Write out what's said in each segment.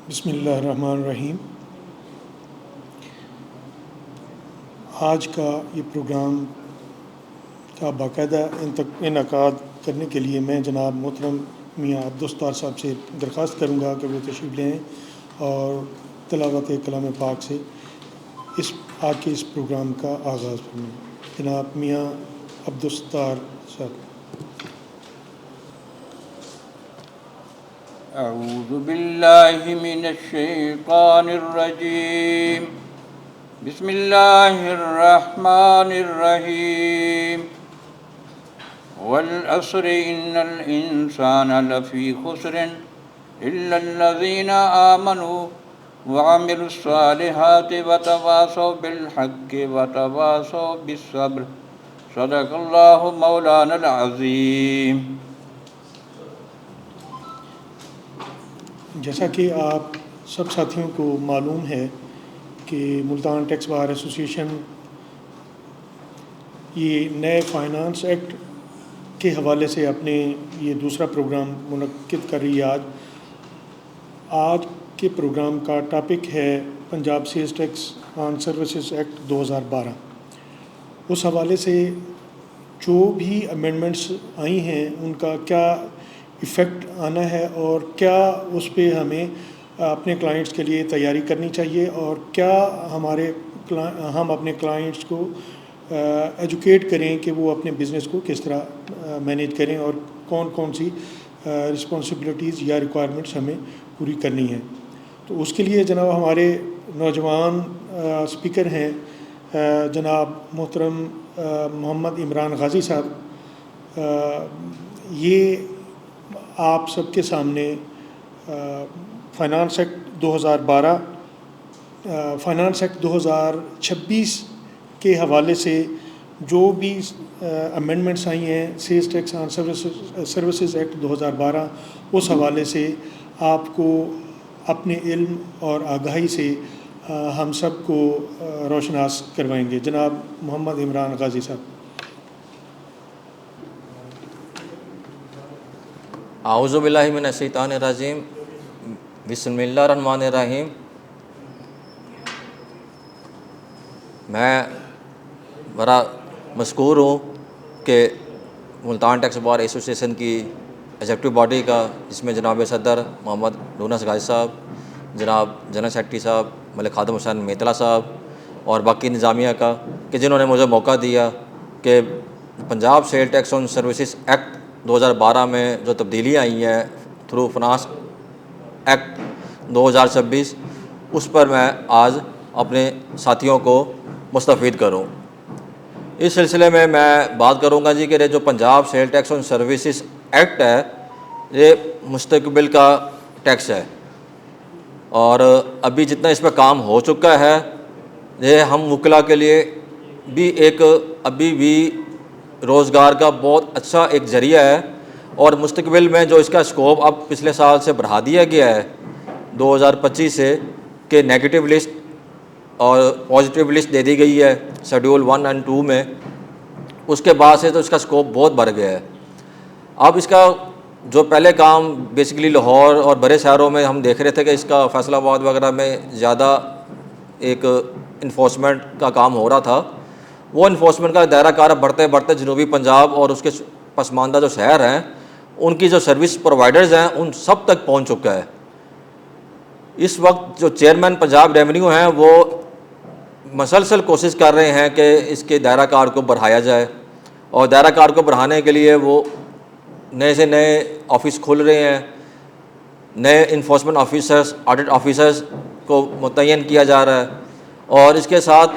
बिस्मिल्लाहिर्रहमानिर्रहीम। आज का ये प्रोग्राम का बाकायदा इनकाद करने के लिए मैं जनाब मोहतरम मियाँ अब्दुस्तार साहब से दरख्वास्त करूँगा कि वो तशरीफ़ लें और तिलावत कलाम पाक से आज के इस प्रोग्राम का आगाज़ करें। जनाब मियाँ अब्दुस्तार साहब। अऊज़ु बिल्लाहि मिनश्शैतानिर्रजीम। बिस्मिल्लाहिर्रहमानिर्रहीम। वल अस्रि इन्नल इंसाना लफ़ी खुस्रिन इल्लल्लज़ीना आमनू व अमिलुस्सालिहाति व तवासौ बिल हक़्क़ि व तवासौ बिस्सब्र। सदक़ल्लाहु मौलानल अज़ीम। जैसा कि आप सब साथियों को मालूम है कि मुल्तान टैक्स बार एसोसिएशन ये नए फाइनेंस एक्ट के हवाले से अपने ये दूसरा प्रोग्राम मुनक्किद कर रही है। आज के प्रोग्राम का टॉपिक है Punjab sales tax on services act 2012। उस हवाले से जो भी अमेंडमेंट्स आई हैं उनका क्या इफ़ेक्ट आना है और क्या उस पर हमें अपने क्लाइंट्स के लिए तैयारी करनी चाहिए और क्या हम अपने क्लाइंट्स को एजुकेट करें कि वो अपने बिज़नेस को किस तरह मैनेज करें और कौन कौन सी रिस्पॉन्सिबिलिटीज़ या रिक्वायरमेंट्स हमें पूरी करनी है। तो उसके लिए जनाब हमारे नौजवान स्पीकर हैं जनाब मोहतरम मोहम्मद इमरान गाज़ी साहब। ये आप सबके सामने फाइनेंस एक्ट 2012 फाइनेंस एक्ट 2026 के हवाले से जो भी अमेंडमेंट्स आई हैं sales tax on services act 2012 उस हवाले से आपको अपने इल्म और आगाही से हम सब को रोशनास करवाएंगे। जनाब मोहम्मद इमरान गाज़ी साहब। आऊज़ु बिल्लाहि मिनश्शैतानिर्रजीम। बिस्मिल्लाहिर्रहमानिर्रहीम। मैं बड़ा मशकूर हूँ कि मुल्तान टैक्स बार एसोसिएशन की एग्जेक्टिव बॉडी का, जिसमें जनाब सदर मोहम्मद यूनुस गाज़ी साहब, जनाब जनरल सेक्रेटरी साहब मलिक खादिम हुसैन मेतला साहब और बाकी इंतज़ामिया का, कि जिन्होंने मुझे मौका दिया कि Punjab sale tax on services act 2012 में जो तब्दीलियाँ आई हैं थ्रू फाइनेंस एक्ट 2026, उस पर मैं आज अपने साथियों को मुस्तफ़ीद करूँ। इस सिलसिले में मैं बात करूँगा जी कि जो Punjab sale tax on services act है ये मुस्तकबिल का टैक्स है और अभी जितना इस पर काम हो चुका है ये हम वकला के लिए भी एक अभी भी रोज़गार का बहुत अच्छा एक ज़रिया है और मुस्तकबिल में जो इसका स्कोप अब पिछले साल से बढ़ा दिया गया है 2025 से कि नेगेटिव लिस्ट और पॉजिटिव लिस्ट दे दी गई है शेड्यूल 1 और 2 में, उसके बाद से तो इसका स्कोप बहुत बढ़ गया है। अब इसका जो पहले काम बेसिकली लाहौर और बड़े शहरों में हम देख रहे थे कि इसका फैसलाबाद वगैरह में ज़्यादा एक इन्फोर्समेंट का काम हो रहा था, वो इन्फोर्समेंट का दायरा कार बढ़ते बढ़ते जनूबी पंजाब और उसके पसमानदा जो शहर हैं उनकी जो सर्विस प्रोवाइडर्स हैं उन सब तक पहुंच चुका है। इस वक्त जो चेयरमैन पंजाब रेवेन्यू हैं वो मसलसल कोशिश कर रहे हैं कि इसके दायरा कार को बढ़ाया जाए और दायरा कार को बढ़ाने के लिए वो नए से नए ऑफिस खोल रहे हैं, नए इन्फोर्समेंट ऑफिसर्स, ऑडिट ऑफिसर्स को मुतय्यन किया जा रहा है और इसके साथ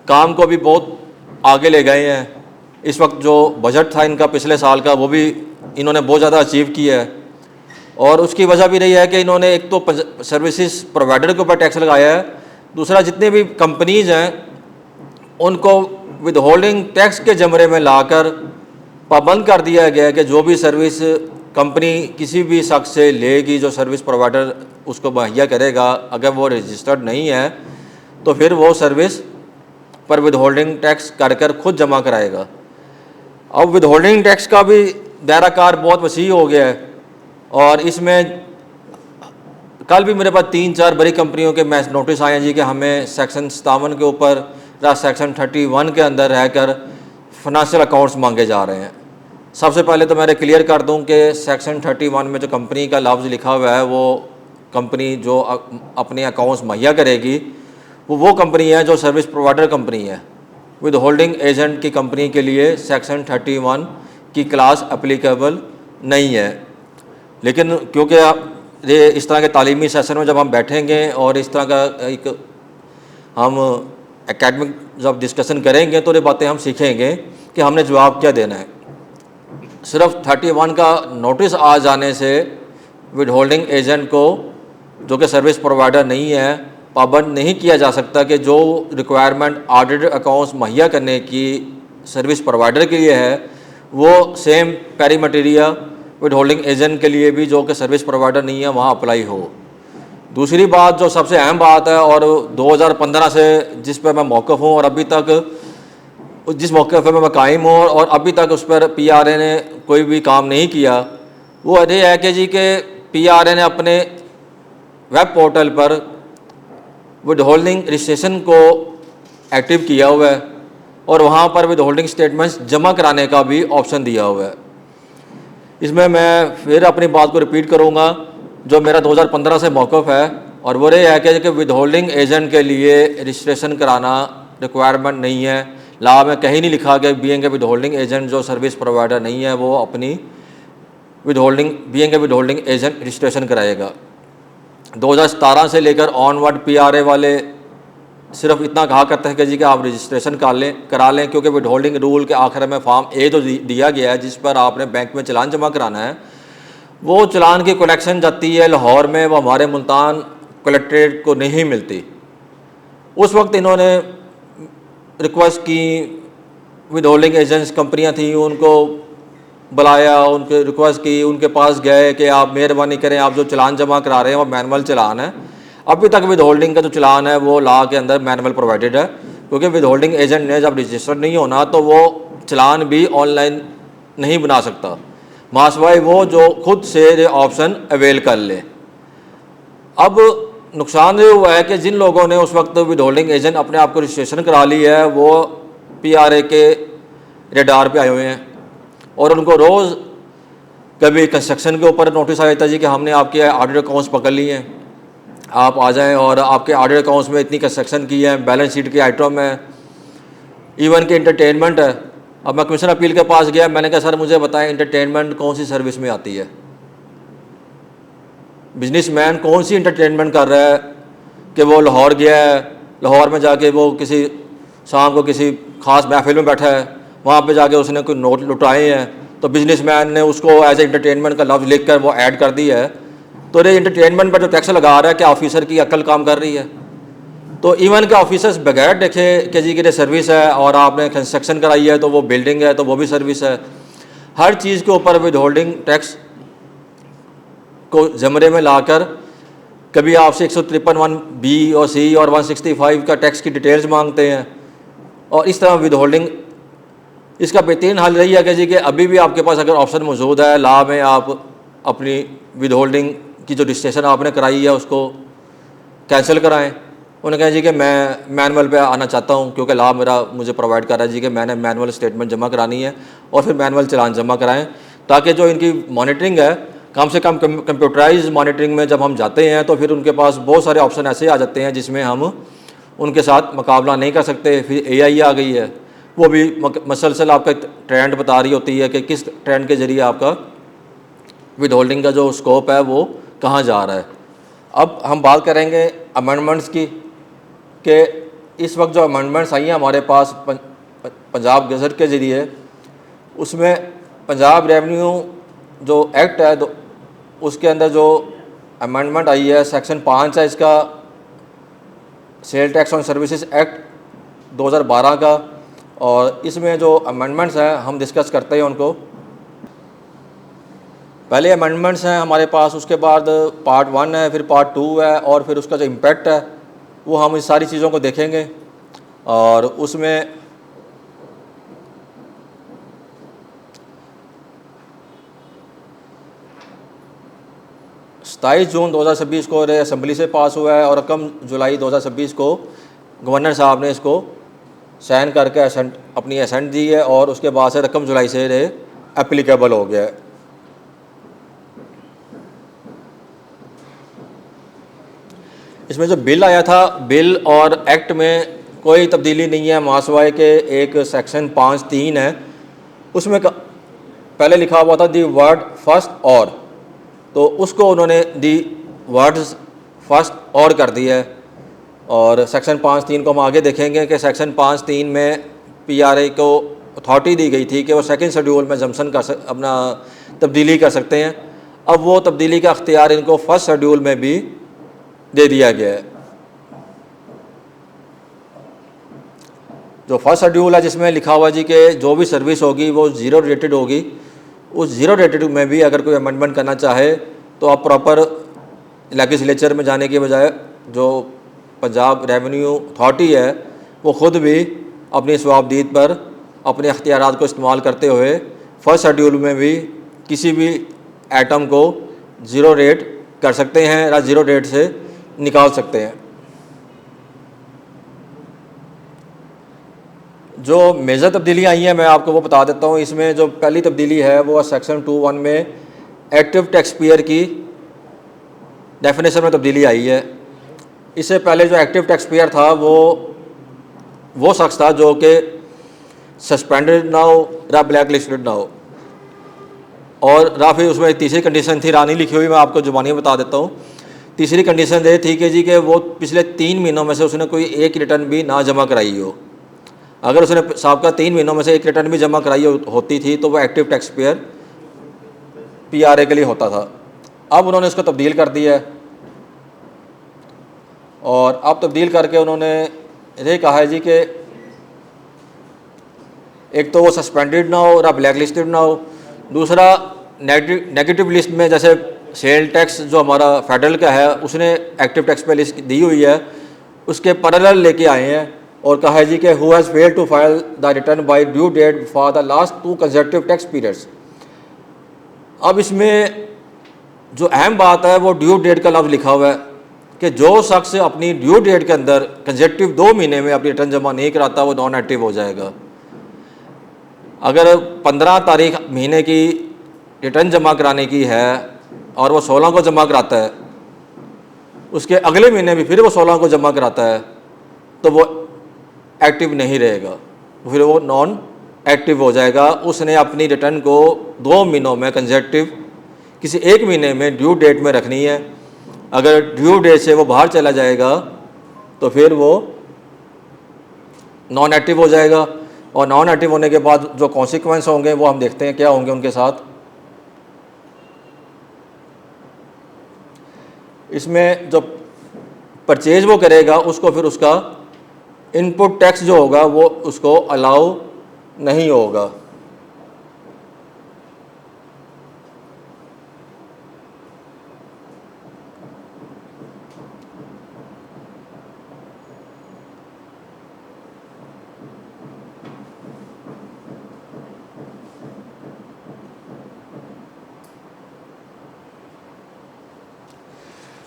काम को भी बहुत आगे ले गए हैं। इस वक्त जो बजट था इनका पिछले साल का वो भी इन्होंने बहुत ज़्यादा अचीव किया है और उसकी वजह भी रही है कि इन्होंने एक तो सर्विसेज प्रोवाइडर के ऊपर टैक्स लगाया है, दूसरा जितने भी कंपनीज़ हैं उनको विद होल्डिंग टैक्स के जमरे में लाकर पाबंद कर दिया गया है कि जो भी सर्विस कंपनी किसी भी शख्स से लेगी, जो सर्विस प्रोवाइडर उसको मुहैया करेगा, अगर वो रजिस्टर्ड नहीं है तो फिर वो सर्विस पर विद होल्डिंग टैक्स कर खुद जमा कराएगा। अब विद होल्डिंग टैक्स का भी दायरा कार बहुत वसी हो गया है और इसमें कल भी मेरे पास 3-4 बड़ी कंपनियों के मैच नोटिस आए हैं जी कि हमें सेक्शन 57 के ऊपर या सेक्शन 31 के अंदर रहकर फाइनेंशियल अकाउंट्स मांगे जा रहे हैं। सबसे पहले तो मैं क्लियर कर दूं कि सेक्शन 31 में जो कंपनी का लफ्ज़ लिखा हुआ है वो कंपनी जो अपने अकाउंट्स मुहैया करेगी वो कंपनी है जो सर्विस प्रोवाइडर कंपनी है। विद होल्डिंग एजेंट की कंपनी के लिए सेक्शन 31 की क्लास एप्लीकेबल नहीं है। लेकिन क्योंकि ये इस तरह के तालीमी सेशन में जब हम बैठेंगे और इस तरह का एक हम एकेडमिक जब डिस्कशन करेंगे तो ये बातें हम सीखेंगे कि हमने जवाब क्या देना है। सिर्फ 31 का नोटिस आ जाने से विद होल्डिंग एजेंट को जो कि सर्विस प्रोवाइडर नहीं है पाबंद नहीं किया जा सकता कि जो रिक्वायरमेंट ऑडिटेड अकाउंट्स मुहैया करने की सर्विस प्रोवाइडर के लिए है वो सेम पैरी मटीरिया विद होल्डिंग एजेंट के लिए भी जो कि सर्विस प्रोवाइडर नहीं है वहाँ अप्लाई हो। दूसरी बात जो सबसे अहम बात है और 2015 से जिस पर मैं मौक़िफ़ हूँ और अभी तक जिस मौके पर मैं कायम हूँ और अभी तक उस पर PRA ने कोई भी काम नहीं किया, वो ये है कि जी के PRA ने अपने वेब पोर्टल पर विद होल्डिंग रजिस्ट्रेशन को एक्टिव किया हुआ है और वहाँ पर विद होल्डिंग स्टेटमेंट्स जमा कराने का भी ऑप्शन दिया हुआ है। इसमें मैं फिर अपनी बात को रिपीट करूँगा जो मेरा 2015 से मौक़िफ़ है और वो ये है कि विद होल्डिंग एजेंट के लिए रजिस्ट्रेशन कराना रिक्वायरमेंट नहीं है। लॉ में कहीं नहीं लिखा कि being a with holding agent जो सर्विस प्रोवाइडर नहीं है वो अपनी विद होल्डिंग एजेंट रजिस्ट्रेशन कराएगा। 2017 से लेकर ऑनवर्ड PRA वाले सिर्फ इतना कहा करते हैं कि जी कि आप रजिस्ट्रेशन करा लें क्योंकि विद होल्डिंग रूल के आखिर में फॉर्म A जो दिया गया है जिस पर आपने बैंक में चालान जमा कराना है वो चालान की कलेक्शन जाती है लाहौर में, वो हमारे मुल्तान कलेक्ट्रेट को नहीं मिलती। उस वक्त इन्होंने रिक्वेस्ट की, विद होल्डिंग एजेंट्स कंपनियां थी उनको बुलाया, उनके रिक्वेस्ट की, उनके पास गए कि आप मेहरबानी करें आप जो चालान जमा करा रहे हैं वो मैनुअल चालान है। अभी तक विद होल्डिंग का जो चालान है वो लॉ के अंदर मैनुअल प्रोवाइडेड है क्योंकि विद होल्डिंग एजेंट ने जब रजिस्टर नहीं होना तो वो चालान भी ऑनलाइन नहीं बना सकता, मासवाई वो जो खुद से ऑप्शन अवेल कर ले। अब नुकसान ये हुआ है कि जिन लोगों ने उस वक्त विद होल्डिंग एजेंट अपने आप को रजिस्ट्रेशन करा ली है वो PRA के रेडार पे आए हुए हैं और उनको रोज़ कभी कंस्ट्रक्शन के ऊपर नोटिस आ जाता है जी कि हमने आपके ऑडिट अकाउंट्स पकड़ लिए हैं, आप आ जाएं और आपके ऑडिट अकाउंट्स में इतनी कंस्ट्रक्शन की है, बैलेंस शीट के आइटम है, इवन के इंटरटेनमेंट है। अब मैं कमिश्नर अपील के पास गया, मैंने कहा सर मुझे बताएं इंटरटेनमेंट कौन सी सर्विस में आती है, बिजनेसमैन कौन सी इंटरटेनमेंट कर रहा है कि वो लाहौर गया है, लाहौर में जाके वो किसी शाम को किसी ख़ास महफिल में बैठा है, वहाँ पे जाके उसने कोई नोट लुटाए हैं तो बिजनेसमैन ने उसको एज ए इंटरटेनमेंट का लफ्ज़ लिख कर वो ऐड कर दिया है। तो ये इंटरटेनमेंट पर जो टैक्स लगा रहा है क्या ऑफिसर की अक्ल काम कर रही है? तो इवन के ऑफिसर्स बगैर देखे कि जी कि सर्विस है और आपने कंस्ट्रक्शन कराई है तो वो बिल्डिंग है तो वो भी सर्विस है। हर चीज़ के ऊपर विद होल्डिंग टैक्स को ज़मरे में लाकर कभी आपसे 153(1)B और C और 165 का टैक्स की डिटेल्स मांगते हैं और इस तरह विद होल्डिंग। इसका बेहतरीन हल यही है कि जी कि अभी भी आपके पास अगर ऑप्शन मौजूद है लॉ में आप अपनी विद होल्डिंग की जो रजिस्ट्रेशन आपने कराई है उसको कैंसिल कराएं। उन्होंने कहा जी कि मैं मैनुअल पे आना चाहता हूँ क्योंकि लॉ मेरा मुझे प्रोवाइड कर रहा है जी कि मैंने मैनुअल स्टेटमेंट जमा करानी है और फिर मैनुअल चालान जमा कराएं ताकि जो इनकी मॉनिटरिंग है कम से कम कंप्यूटराइज मॉनिटरिंग में जब हम जाते हैं तो फिर उनके पास बहुत सारे ऑप्शन ऐसे आ जाते हैं जिसमें हम उनके साथ मुकाबला नहीं कर सकते। फिर AI आ गई है, वो भी मसलसल आपका ट्रेंड बता रही होती है कि किस ट्रेंड के ज़रिए आपका विद होल्डिंग का जो स्कोप है वो कहाँ जा रहा है। अब हम बात करेंगे अमेंडमेंट्स की कि इस वक्त जो अमेंडमेंट्स आई हैं हमारे पास पंजाब गज़ट के ज़रिए, उसमें पंजाब रेवेन्यू जो एक्ट है उसके अंदर जो अमेंडमेंट आई है सेक्शन 5 है इसका, sale tax on services act 2012 का, और इसमें जो अमेंडमेंट्स हैं हम डिस्कस करते हैं उनको। पहले अमेंडमेंट्स हैं हमारे पास, उसके बाद पार्ट 1 है, फिर पार्ट 2 है और फिर उसका जो इम्पैक्ट है वो हम इस सारी चीज़ों को देखेंगे। और उसमें 27 जून 2026 को असम्बली से पास हुआ है और 1 जुलाई 2026 को गवर्नर साहब ने इसको साइन करके एसेंट अपनी एसेंट दी है और उसके बाद से 1 जुलाई से ये एप्लीकेबल हो गया है। इसमें जो बिल आया था, बिल और एक्ट में कोई तब्दीली नहीं है, मासवाए के एक सेक्शन 5(3) है, उसमें पहले लिखा हुआ था दी वर्ड फर्स्ट और, तो उसको उन्होंने दी वर्ड्स फर्स्ट और कर दिया है। और सेक्शन 5(3) को हम आगे देखेंगे कि सेक्शन 5(3) में PRA को अथॉरिटी दी गई थी कि वो सेकंड शेड्यूल में जम्सन अपना तब्दीली कर सकते हैं। अब वो तब्दीली का अख्तियार इनको फर्स्ट शेड्यूल में भी दे दिया गया है। जो फर्स्ट शेड्यूल है जिसमें लिखा हुआ जी कि जो भी सर्विस होगी वो ज़ीरो रेटेड होगी, उस ज़ीरो रेटेड में भी अगर कोई अमेंडमेंट करना चाहे तो आप प्रॉपर लेजिस्लेचर में जाने के बजाय जो पंजाब रेवेन्यू अथॉरिटी है वो ख़ुद भी अपनी स्वाबदीद पर अपने अख्तियारात को इस्तेमाल करते हुए फर्स्ट शेड्यूल में भी किसी भी आइटम को ज़ीरो रेट कर सकते हैं या ज़ीरो रेट से निकाल सकते हैं। जो मेजर तब्दीलियाँ आई हैं मैं आपको वो बता देता हूँ। इसमें जो पहली तब्दीली है वो सेक्शन 2(1) में एक्टिव टैक्स पेयर की डेफिनेशन में तब्दीली आई है। इससे पहले जो एक्टिव टैक्स पेयर था वो शख्स था जो कि सस्पेंडेड ना हो या ब्लैक लिस्टेड ना हो, और फिर उसमें तीसरी कंडीशन थी, रानी लिखी हुई, मैं आपको जुबानी बता देता हूँ। तीसरी कंडीशन ये थी कि जी कि वो पिछले 3 महीनों में से उसने कोई एक रिटर्न भी ना जमा कराई हो। अगर उसने साबका 3 महीनों में से एक रिटर्न भी जमा कराई होती थी तो वो एक्टिव टैक्स पेयर PRA के लिए होता था। अब उन्होंने इसको तब्दील कर दिया है और अब तब्दील करके उन्होंने ये कहा है जी कि एक तो वो सस्पेंडेड ना हो या ब्लैक लिस्टेड ना हो, दूसरा नेगेटिव लिस्ट में जैसे सेल टैक्स जो हमारा फेडरल का है उसने एक्टिव टैक्स पे लिस्ट दी हुई है, उसके पैरेलल लेके आए हैं और कहा है जी कि who has failed to file the return by due date for the last 2 consecutive tax periods. अब इसमें जो अहम बात है वो ड्यू डेट का लफ्ज़ लिखा हुआ है कि जो शख्स अपनी ड्यू डेट के अंदर कंसेक्यूटिव 2 महीने में अपनी रिटर्न जमा नहीं कराता वो नॉन एक्टिव हो जाएगा। अगर 15 तारीख महीने की रिटर्न जमा कराने की है और वो 16 को जमा कराता है, उसके अगले महीने भी फिर वो 16 को जमा कराता है तो वो एक्टिव नहीं रहेगा, फिर वो नॉन एक्टिव हो जाएगा। उसने अपनी रिटर्न को 2 महीनों में कंसेक्यूटिव किसी एक महीने में ड्यू डेट में रखनी है। अगर ड्यू डेट से वो बाहर चला जाएगा तो फिर वो नॉन एक्टिव हो जाएगा और नॉन एक्टिव होने के बाद जो कॉन्सिक्वेंस होंगे वो हम देखते हैं क्या होंगे उनके साथ। इसमें जो परचेज वो करेगा उसको फिर उसका इनपुट टैक्स जो होगा वो उसको अलाउ नहीं होगा।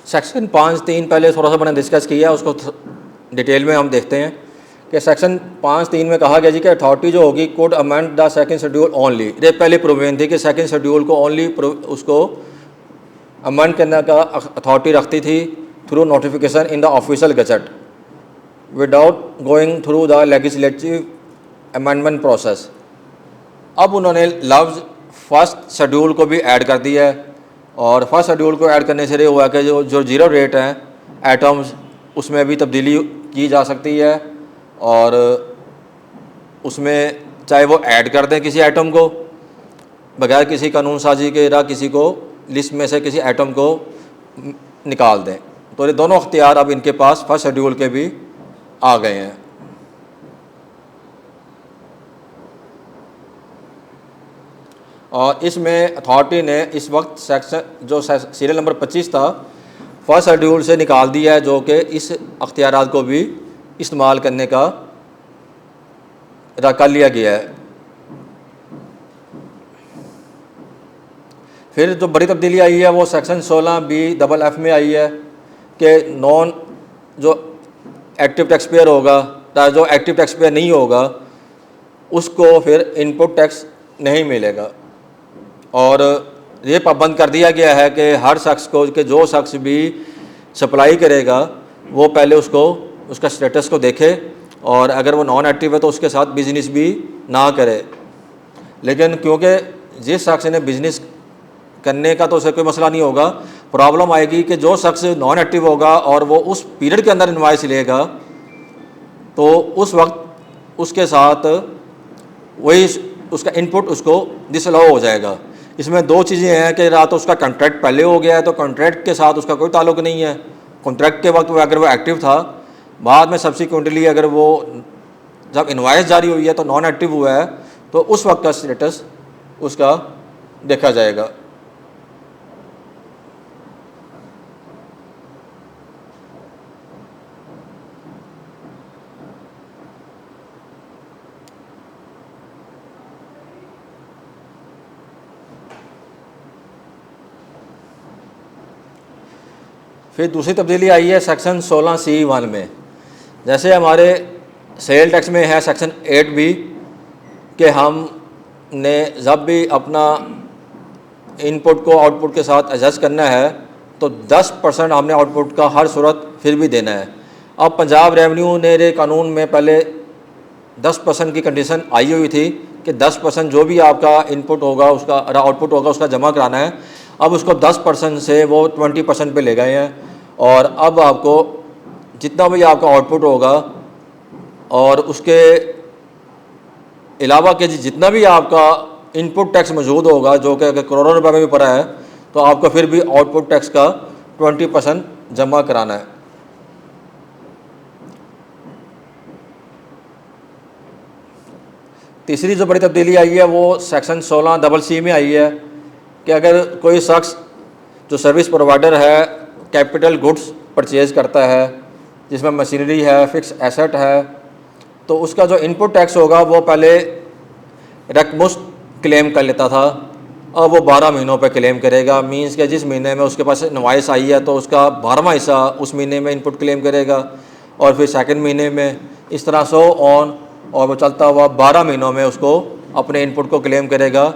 सेक्शन 5(3) पहले थोड़ा सा मैंने डिस्कस किया, उसको डिटेल में हम देखते हैं कि सेक्शन 5(3) में कहा गया जी कि अथॉरिटी जो होगी code amend the second schedule only. ये पहले प्रोविजन थी कि सेकंड शेड्यूल को ओनली उसको अमेंड करने का अथॉरिटी रखती थी through notification in the official gazette without going through the legislative amendment process. अब उन्होंने लफ्ज़ फर्स्ट शेड्यूल को भी ऐड कर दिया है और फर्स्ट शेड्यूल को ऐड करने से ये हुआ कि जो ज़ीरो रेट हैं एटम्स उसमें भी तब्दीली की जा सकती है और उसमें चाहे वो ऐड कर दें किसी आइटम को बगैर किसी कानून साजी के या किसी को लिस्ट में से किसी आइटम को निकाल दें। तो ये दोनों अख्तियार अब इनके पास फर्स्ट शेड्यूल के भी आ गए हैं। और इसमें अथॉरिटी ने इस वक्त सेक्शन जो सीरियल नंबर 25 था फर्स्ट शेड्यूल से निकाल दिया है, जो कि इस अख्तियारात को भी इस्तेमाल करने का कर लिया गया है। फिर जो बड़ी तब्दीली आई है वो सेक्शन 16B में आई है कि नॉन जो एक्टिव टैक्स पेयर होगा, जो एक्टिव टैक्स पेयर नहीं होगा उसको फिर इनपुट टैक्स नहीं मिलेगा। और ये पाबंद कर दिया गया है कि हर शख्स को, कि जो शख्स भी सप्लाई करेगा वो पहले उसका स्टेटस को देखे, और अगर वो नॉन एक्टिव है तो उसके साथ बिज़नेस भी ना करे। लेकिन क्योंकि जिस शख्स ने बिज़नेस करने का तो उसे कोई मसला नहीं होगा, प्रॉब्लम आएगी कि जो शख्स नॉन एक्टिव होगा और वो उस पीरियड के अंदर इनवॉइस लेगा तो उस वक्त उसके साथ वही उसका इनपुट उसको डिसअलाउ हो जाएगा। इसमें दो चीज़ें हैं कि या तो उसका कॉन्ट्रैक्ट पहले हो गया है तो कॉन्ट्रैक्ट के साथ उसका कोई ताल्लुक नहीं है, कॉन्ट्रैक्ट के वक्त अगर वो एक्टिव था, बाद में सब्सिक्वेंटली अगर वो जब इनवॉइस जारी हुई है तो नॉन एक्टिव हुआ है तो उस वक्त का स्टेटस उसका देखा जाएगा। फिर दूसरी तब्दीली आई है सेक्शन 16C में। जैसे हमारे सेल टैक्स में है सेक्शन 8B कि हमने जब भी अपना इनपुट को आउटपुट के साथ एडजस्ट करना है तो 10% हमने आउटपुट का हर सूरत फिर भी देना है। अब पंजाब रेवेन्यू ने कानून में पहले 10% की कंडीशन आई हुई थी कि 10% जो भी आपका इनपुट होगा उसका आउटपुट होगा उसका जमा कराना है। अब उसको 10% से वो 20% पे ले गए हैं, और अब आपको जितना भी आपका आउटपुट होगा और उसके अलावा के जितना भी आपका इनपुट टैक्स मौजूद होगा, जो कि अगर करोड़ों रुपए में भी पड़ा है, तो आपको फिर भी आउटपुट टैक्स का 20% जमा कराना है। तीसरी जो बड़ी तब्दीली आई है वो सेक्शन 16C में आई है कि अगर कोई शख्स जो सर्विस प्रोवाइडर है कैपिटल गुड्स परचेज़ करता है जिसमें मशीनरी है, फिक्स एसेट है, तो उसका जो इनपुट टैक्स होगा वो पहले रकमुश्त क्लेम कर लेता था, अब वो 12 महीनों पे क्लेम करेगा। मींस के जिस महीने में उसके पास इनवॉइस आई है तो उसका 12वां हिस्सा उस महीने में इनपुट क्लेम करेगा, और फिर सेकंड महीने में, इस तरह सो ऑन, और वो चलता हुआ 12 महीनों में उसको अपने इनपुट को क्लेम करेगा।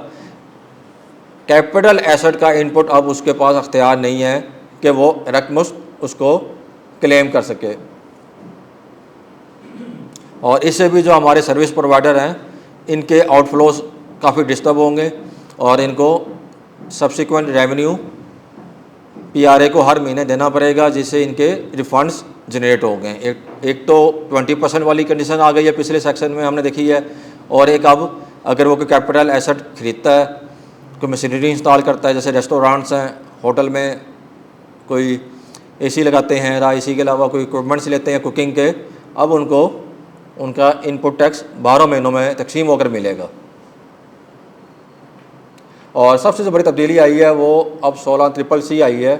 कैपिटल एसेट का इनपुट अब उसके पास अख्तियार नहीं है कि वो रकमुश्त उसको क्लेम कर सके। और इससे भी जो हमारे सर्विस प्रोवाइडर हैं इनके आउटफ्लोज काफ़ी डिस्टर्ब होंगे और इनको सब्सिक्वेंट रेवेन्यू PRA को हर महीने देना पड़ेगा, जिससे इनके रिफंड्स जनरेट हो गए। एक तो 20% वाली कंडीशन आ गई है पिछले सेक्शन में हमने देखी है, और एक अब अगर वो कोई कैपिटल एसेट खरीदता है, कोई मशीनरी इंस्टॉल करता है, जैसे रेस्टोरेंट्स हैं, होटल में कोई AC लगाते हैं या इसी के अलावा कोई इक्विपमेंट्स लेते हैं कुकिंग के, अब उनको उनका इनपुट टैक्स 12 महीनों में तकसीम होकर मिलेगा। और सबसे जो बड़ी तब्दीली आई है वो अब 16CCC आई है।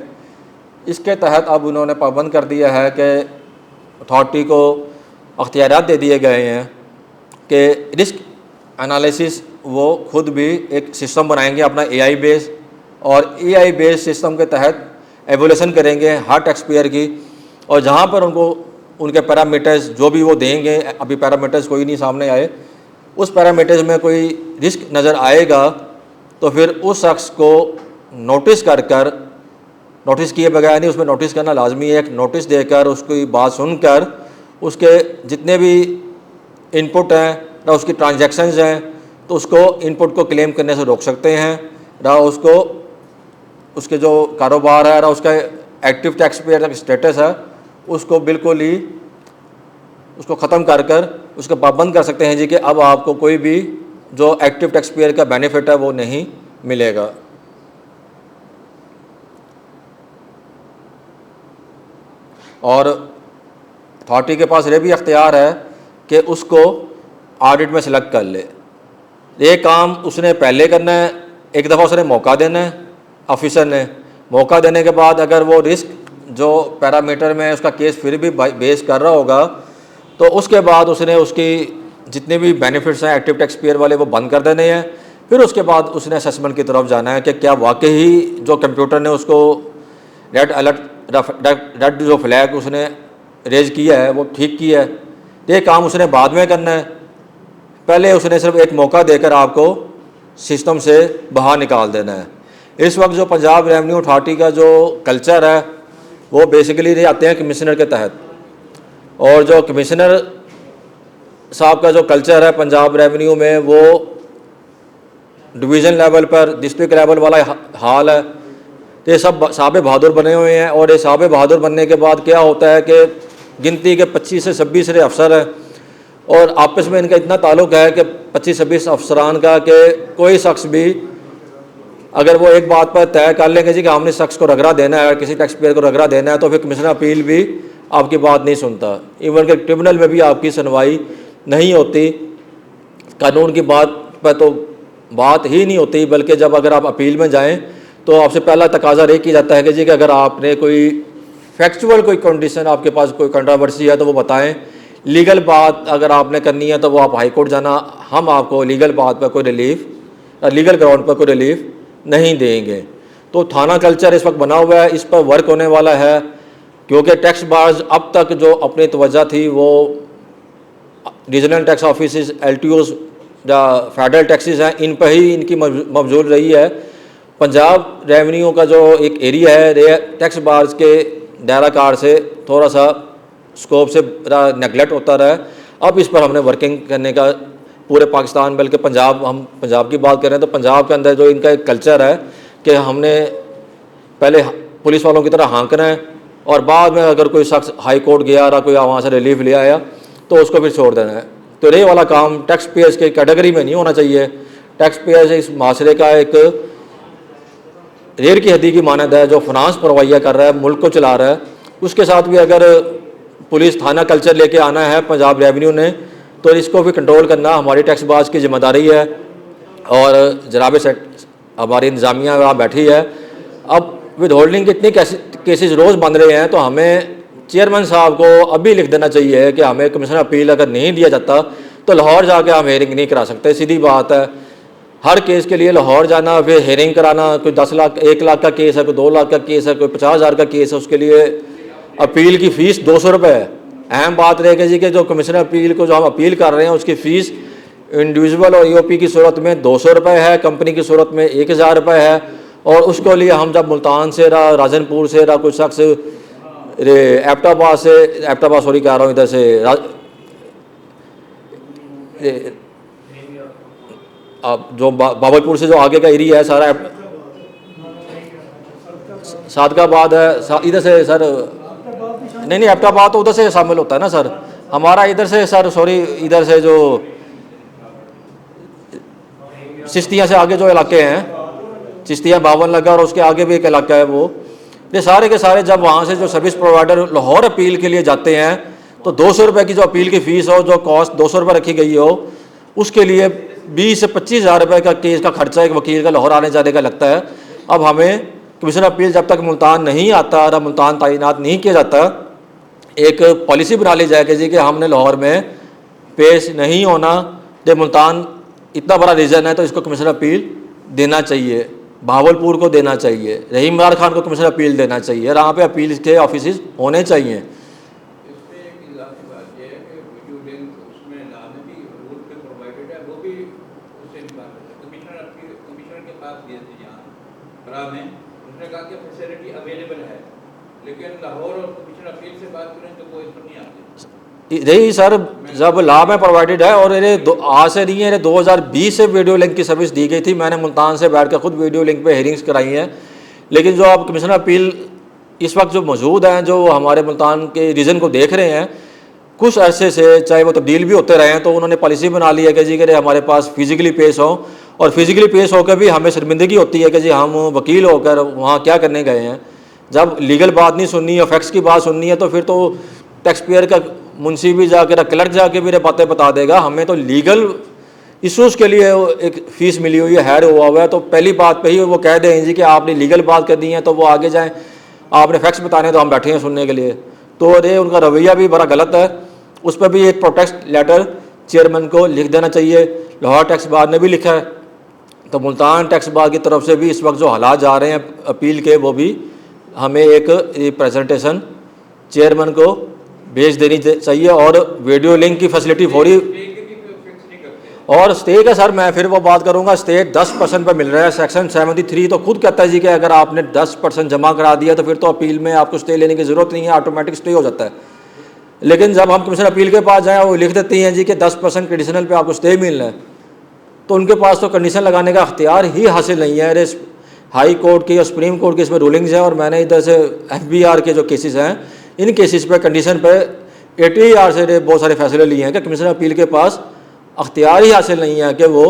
इसके तहत अब उन्होंने पाबंद कर दिया है कि अथॉरिटी को अख्तियारात दे दिए गए हैं कि रिस्क एनालिसिस वो खुद भी एक सिस्टम बनाएंगे अपना AI बेस, और AI बेस सिस्टम के तहत एवोल्यूशन करेंगे हर टैक्स पेयर की, और जहाँ पर उनको उनके पैरामीटर्स जो भी वो देंगे, अभी पैरामीटर्स कोई नहीं सामने आए, उस पैरामीटर्स में कोई रिस्क नज़र आएगा तो फिर उस शख्स को नोटिस कर नोटिस किए बगैर नहीं, उसमें नोटिस करना लाजमी है। एक नोटिस देकर उसकी बात सुनकर उसके जितने भी इनपुट हैं या उसकी ट्रांजैक्शंस हैं तो उसको इनपुट को क्लेम करने से रोक सकते हैं, या उसको उसके जो कारोबार है या उसका एक्टिव टैक्स पेयर स्टेटस है उसको बिल्कुल ही उसको ख़त्म कर उसको पाबंद कर सकते हैं जी कि अब आपको कोई भी जो एक्टिव टैक्स पेयर का बेनिफिट है वो नहीं मिलेगा। और अथॉरिटी के पास ये भी अख्तियार है कि उसको ऑडिट में सेलेक्ट कर ले। ये काम उसने पहले करना है, एक दफ़ा उसने मौका देना है, ऑफिसर ने मौका देने के बाद अगर वो रिस्क जो पैरामीटर में उसका केस फिर भी बेस कर रहा होगा तो उसके बाद उसने उसकी जितने भी बेनिफिट्स हैं एक्टिव टैक्स पेयर वाले वो बंद कर देने हैं, फिर उसके बाद उसने असेसमेंट की तरफ जाना है कि क्या वाकई ही जो कंप्यूटर ने उसको रेड अलर्ट रेड जो फ्लैग उसने रेज किया है वो ठीक किया है। ये काम उसने बाद में करना है, पहले उसने सिर्फ एक मौका देकर आपको सिस्टम से बाहर निकाल देना है। इस वक्त जो पंजाब रेवेन्यू अथॉरिटी का जो कल्चर है वो बेसिकली आते हैं कमिश्नर के तहत, और जो कमिश्नर साहब का जो कल्चर है पंजाब रेवेन्यू में वो डिवीज़न लेवल पर डिस्ट्रिक्ट लेवल वाला हाल है। तो ये सब साहब बहादुर बने हुए हैं, और ये साहब बहादुर बनने के बाद क्या होता है कि गिनती के 25 से 26 अफसर हैं, और आपस में इनका इतना ताल्लुक है कि 25-26 अफसरान का कि कोई शख्स भी अगर वो एक बात पर तय कर लेंगे जी कि हमने शख्स को रगड़ा देना है, किसी टैक्स पेयर को रगड़ा देना है, तो फिर कमिश्नर अपील भी आपकी बात नहीं सुनता। इवन के ट्रिब्यूनल में भी आपकी सुनवाई नहीं होती, कानून की बात पर तो बात ही नहीं होती, बल्कि जब अगर आप अपील में जाएं तो आपसे पहला तकाजा ये किया जाता है कि जी कि अगर आपने कोई फैक्चुअल कोई कंडीशन, आपके पास कोई कंट्रोवर्सी है तो वो बताएं। लीगल बात अगर आपने करनी है तो वो आप हाई कोर्ट जाना, हम आपको लीगल बात पर कोई रिलीफ, लीगल ग्राउंड पर कोई रिलीफ नहीं देंगे। तो थाना कल्चर इस वक्त बना हुआ है, इस पर वर्क होने वाला है, क्योंकि टैक्स बार्स अब तक जो अपनी तवज्जो थी वो regional tax office, LTOs, federal taxes हैं, इन पर ही इनकी मबजूल रही है। पंजाब रेवेन्यू का जो एक एरिया है टैक्स बार्स के दायरा कार से थोड़ा सा स्कोप से नेगलेक्ट होता रहा है। अब इस पर हमने वर्किंग करने का पूरे पाकिस्तान, बल्कि पंजाब, हम पंजाब की बात करें तो पंजाब के अंदर जो इनका एक कल्चर है कि हमने पहले पुलिस वालों की तरह हाँकना है, और बाद में अगर कोई शख्स हाई कोर्ट गया और कोई वहाँ से रिलीफ ले आया तो उसको फिर छोड़ देना है। तो ये वाला काम टैक्स पेयर्स के कैटेगरी में नहीं होना चाहिए। टैक्स पेयर्स इस माशरे का एक रेर की हड्डी की मानद है, जो फाइनेंस प्रोवाइड कर रहा है, मुल्क को चला रहा है। उसके साथ भी अगर पुलिस थाना कल्चर लेके आना है पंजाब रेवेन्यू ने, तो इसको भी कंट्रोल करना हमारी टैक्स बाज की जिम्मेदारी है। और जनाब हमारी इंतज़ामिया वहाँ बैठी है। अब विद होल्डिंग के इतने केसेस रोज़ बन रहे हैं, तो हमें चेयरमैन साहब को अभी लिख देना चाहिए कि हमें कमिश्नर अपील अगर नहीं दिया जाता तो लाहौर जाके हम हेयरिंग नहीं करा सकते। सीधी बात है, हर केस के लिए लाहौर जाना, फिर हेयरिंग कराना, कोई 10 लाख 1 लाख का केस है, कोई 2 लाख का केस है, कोई 50,000 का केस है, उसके लिए अपील की फ़ीस 200 रुपये है। अहम बात रहेगी जी कि जो कमिश्नर अपील को जो हम अपील कर रहे हैं उसकी फ़ीस इंडिविजुअल और EOP की सूरत में 200 रुपये है, कंपनी की सूरत में 1000 रुपये है। और उसके लिए हम जब मुल्तान से राजनपुर से कोई शख्स एबटाबाद सॉरी कह रहा हूँ, इधर से जो बाबरपुर से जो आगे का एरिया है सारा सादकाबाद है, इधर से सर नहीं एबटाबाद तो उधर से शामिल होता है ना सर, हमारा इधर से सर सॉरी इधर से जो चिश्तिया से आगे जो इलाके हैं, चिश्तिया बावन लगा और उसके आगे भी एक इलाका है, वो ये सारे के सारे जब वहाँ से जो सर्विस प्रोवाइडर लाहौर अपील के लिए जाते हैं तो 200 रुपये की जो अपील की फ़ीस हो, जो कॉस्ट 200 रुपये रखी गई हो, उसके लिए 20 से 25,000 रुपये का केस का खर्चा एक वकील का लाहौर आने जाने का लगता है। अब हमें कमिश्नर अपील जब तक मुल्तान नहीं आता और मुल्तान तैनात नहीं किया जाता, एक पॉलिसी बना ली जाए कि जी कि हमने लाहौर में पेश नहीं होना, जब मुल्तान इतना बड़ा रीजन है तो इसको कमिश्नर अपील देना चाहिए, भावलपुर को देना चाहिए, रहीम इमरान खान को कमिश्नर अपील देना चाहिए, और यहाँ पे अपील के ऑफिस होने चाहिए। उसने कहा कि फैसिलिटी अवेलेबल है, लेकिन लाहौर और कमिश्नर अपील से बात करें तो कोई इस पर नहीं आती। यही सर जब लॉ में प्रोवाइडेड है, और ये आज से नहीं है, ये 2020 से वीडियो लिंक की सर्विस दी गई थी। मैंने मुल्तान से बैठ कर खुद वीडियो लिंक पे हेयरिंग्स कराई हैं। लेकिन जो आप कमिश्नर अपील इस वक्त जो मौजूद हैं, जो हमारे मुल्तान के रीजन को देख रहे हैं, कुछ अरसे से चाहे वो तब्दील भी होते रहे हैं, तो उन्होंने पॉलिसी बना ली है कि जी कि हमारे पास फिजिकली पेश हो, और फिजिकली पेश होकर भी हमें शर्मिंदगी होती है कि जी हम वकील होकर वहाँ क्या करने गए हैं। जब लीगल बात नहीं सुननी है, फैक्ट्स की बात सुननी है, तो फिर तो टैक्स पेयर का मुंशी भी जाकर क्लर्क जाके भी बातें बता देगा। हमें तो लीगल इशूज़ के लिए एक फ़ीस मिली हुई है, हैर हुआ है, तो पहली बात पे ही वो कह दें जी कि आपने लीगल बात करनी है तो वो आगे जाएँ, आपने फैक्ट्स बताने तो हम बैठे हैं सुनने के लिए। तो ये उनका रवैया भी बड़ा गलत है। उस पर भी एक प्रोटेस्ट लेटर चेयरमैन को लिख देना चाहिए। लाहौर टैक्स बार ने भी लिखा है, तो मुल्तान टैक्स बार की तरफ से भी इस वक्त जो हालात जा रहे हैं अपील के, वो भी हमें एक प्रेजेंटेशन चेयरमैन को भेज देनी चाहिए और वीडियो लिंक की फैसिलिटी फौरी। और स्टे का सर मैं फिर वो बात करूंगा, स्टे 10% पर मिल रहा है। सेक्शन 73 तो खुद कहता है जी कि अगर आपने 10% जमा करा दिया तो फिर तो अपील में आपको स्टे लेने की ज़रूरत नहीं है, ऑटोमेटिक स्टे हो जाता है। लेकिन जब हम कमीशन अपील के पास जाएँ वो लिख देती हैं जी कि 10% कंडीशनल पे आपको स्टे मिलना है, तो उनके पास तो कंडीशन लगाने का अख्तियार ही हासिल नहीं है। अरे हाई कोर्ट की और सुप्रीम कोर्ट की इसमें रूलिंग्स हैं, और मैंने इधर से FBR के जो केसेस हैं, इन केसेस पे कंडीशन पे ATR से बहुत सारे फैसले लिए हैं कि कमीशन अपील के पास अख्तियार ही हासिल नहीं है कि वो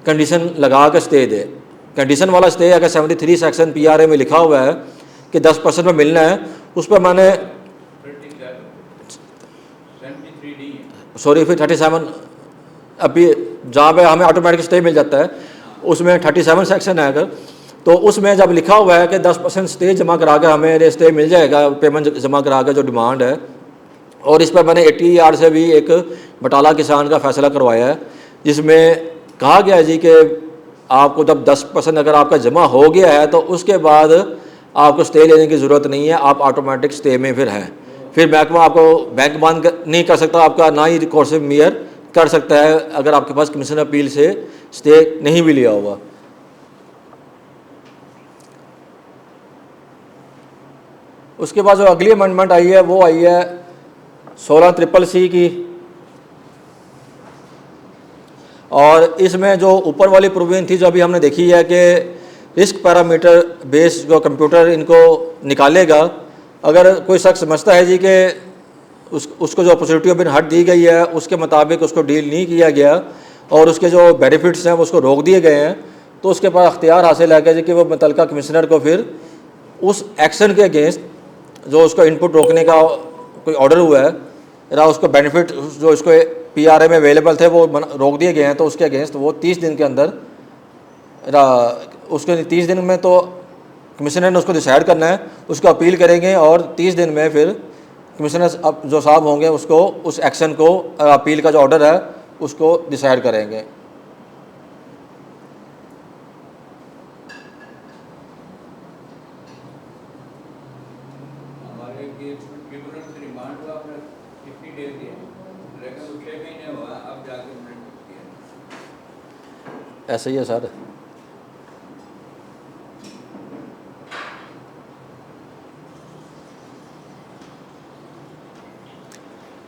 कंडीशन लगा कर स्टे दे। कंडीशन वाला स्टे अगर 73 सेक्शन PRA में लिखा हुआ है कि 10% में मिलना है, उस पर मैंने सॉरी फिर 37 अभी जहाँ पे हमें ऑटोमेटिक स्टे मिल जाता है उसमें 37 सेक्शन है। अगर तो उसमें जब लिखा हुआ है कि 10% स्टे जमा करा कर हमें स्टे मिल जाएगा, पेमेंट जमा करा कर जो डिमांड है, और इस पर मैंने ATR से भी एक बटाला किसान का फैसला करवाया है, जिसमें कहा गया है जी कि आपको जब 10% अगर आपका जमा हो गया है तो उसके बाद आपको स्टे लेने की ज़रूरत नहीं है, आप ऑटोमेटिक स्टे में फिर हैं। फिर महकमा आपको बैंक बंद नहीं कर सकता आपका, ना ही रिकॉर्ड से मेयर कर सकता है अगर आपके पास कमीशन अपील से स्टे नहीं भी लिया हुआ। उसके बाद जो अगली अमेंडमेंट आई है वो आई है 16CCC की, और इसमें जो ऊपर वाली प्रोविजन थी जो अभी हमने देखी है कि रिस्क पैरामीटर बेस जो कंप्यूटर इनको निकालेगा, अगर कोई शख्स समझता है जी कि उसको जो अपॉर्चुनिटी ऑफ हट दी गई है उसके मुताबिक उसको डील नहीं किया गया और उसके जो बेनिफिट्स हैं वो उसको रोक दिए गए हैं, तो उसके पास अख्तियार हासिल है कि वो मुतलका कमिश्नर को फिर उस एक्शन के अगेंस्ट जो उसको इनपुट रोकने का कोई ऑर्डर हुआ है या उसको बेनिफिट जो इसको PRA में अवेलेबल थे वो रोक दिए गए हैं, तो उसके अगेंस्ट वो 30 दिन के अंदर उसके 30 दिन में तो कमिश्नर ने उसको डिसाइड करना है, उसको अपील करेंगे और 30 दिन में फिर कमिश्नर अब जो साहब होंगे उसको उस एक्शन को अपील का जो ऑर्डर है उसको डिसाइड करेंगे। हमारे ट्रिब्यूनल से रिमांड हुआ अपना 50 डेज दिए, लेकिन 6 महीने हुआ अब जाके उन्होंने किया। ऐसा ही है सर।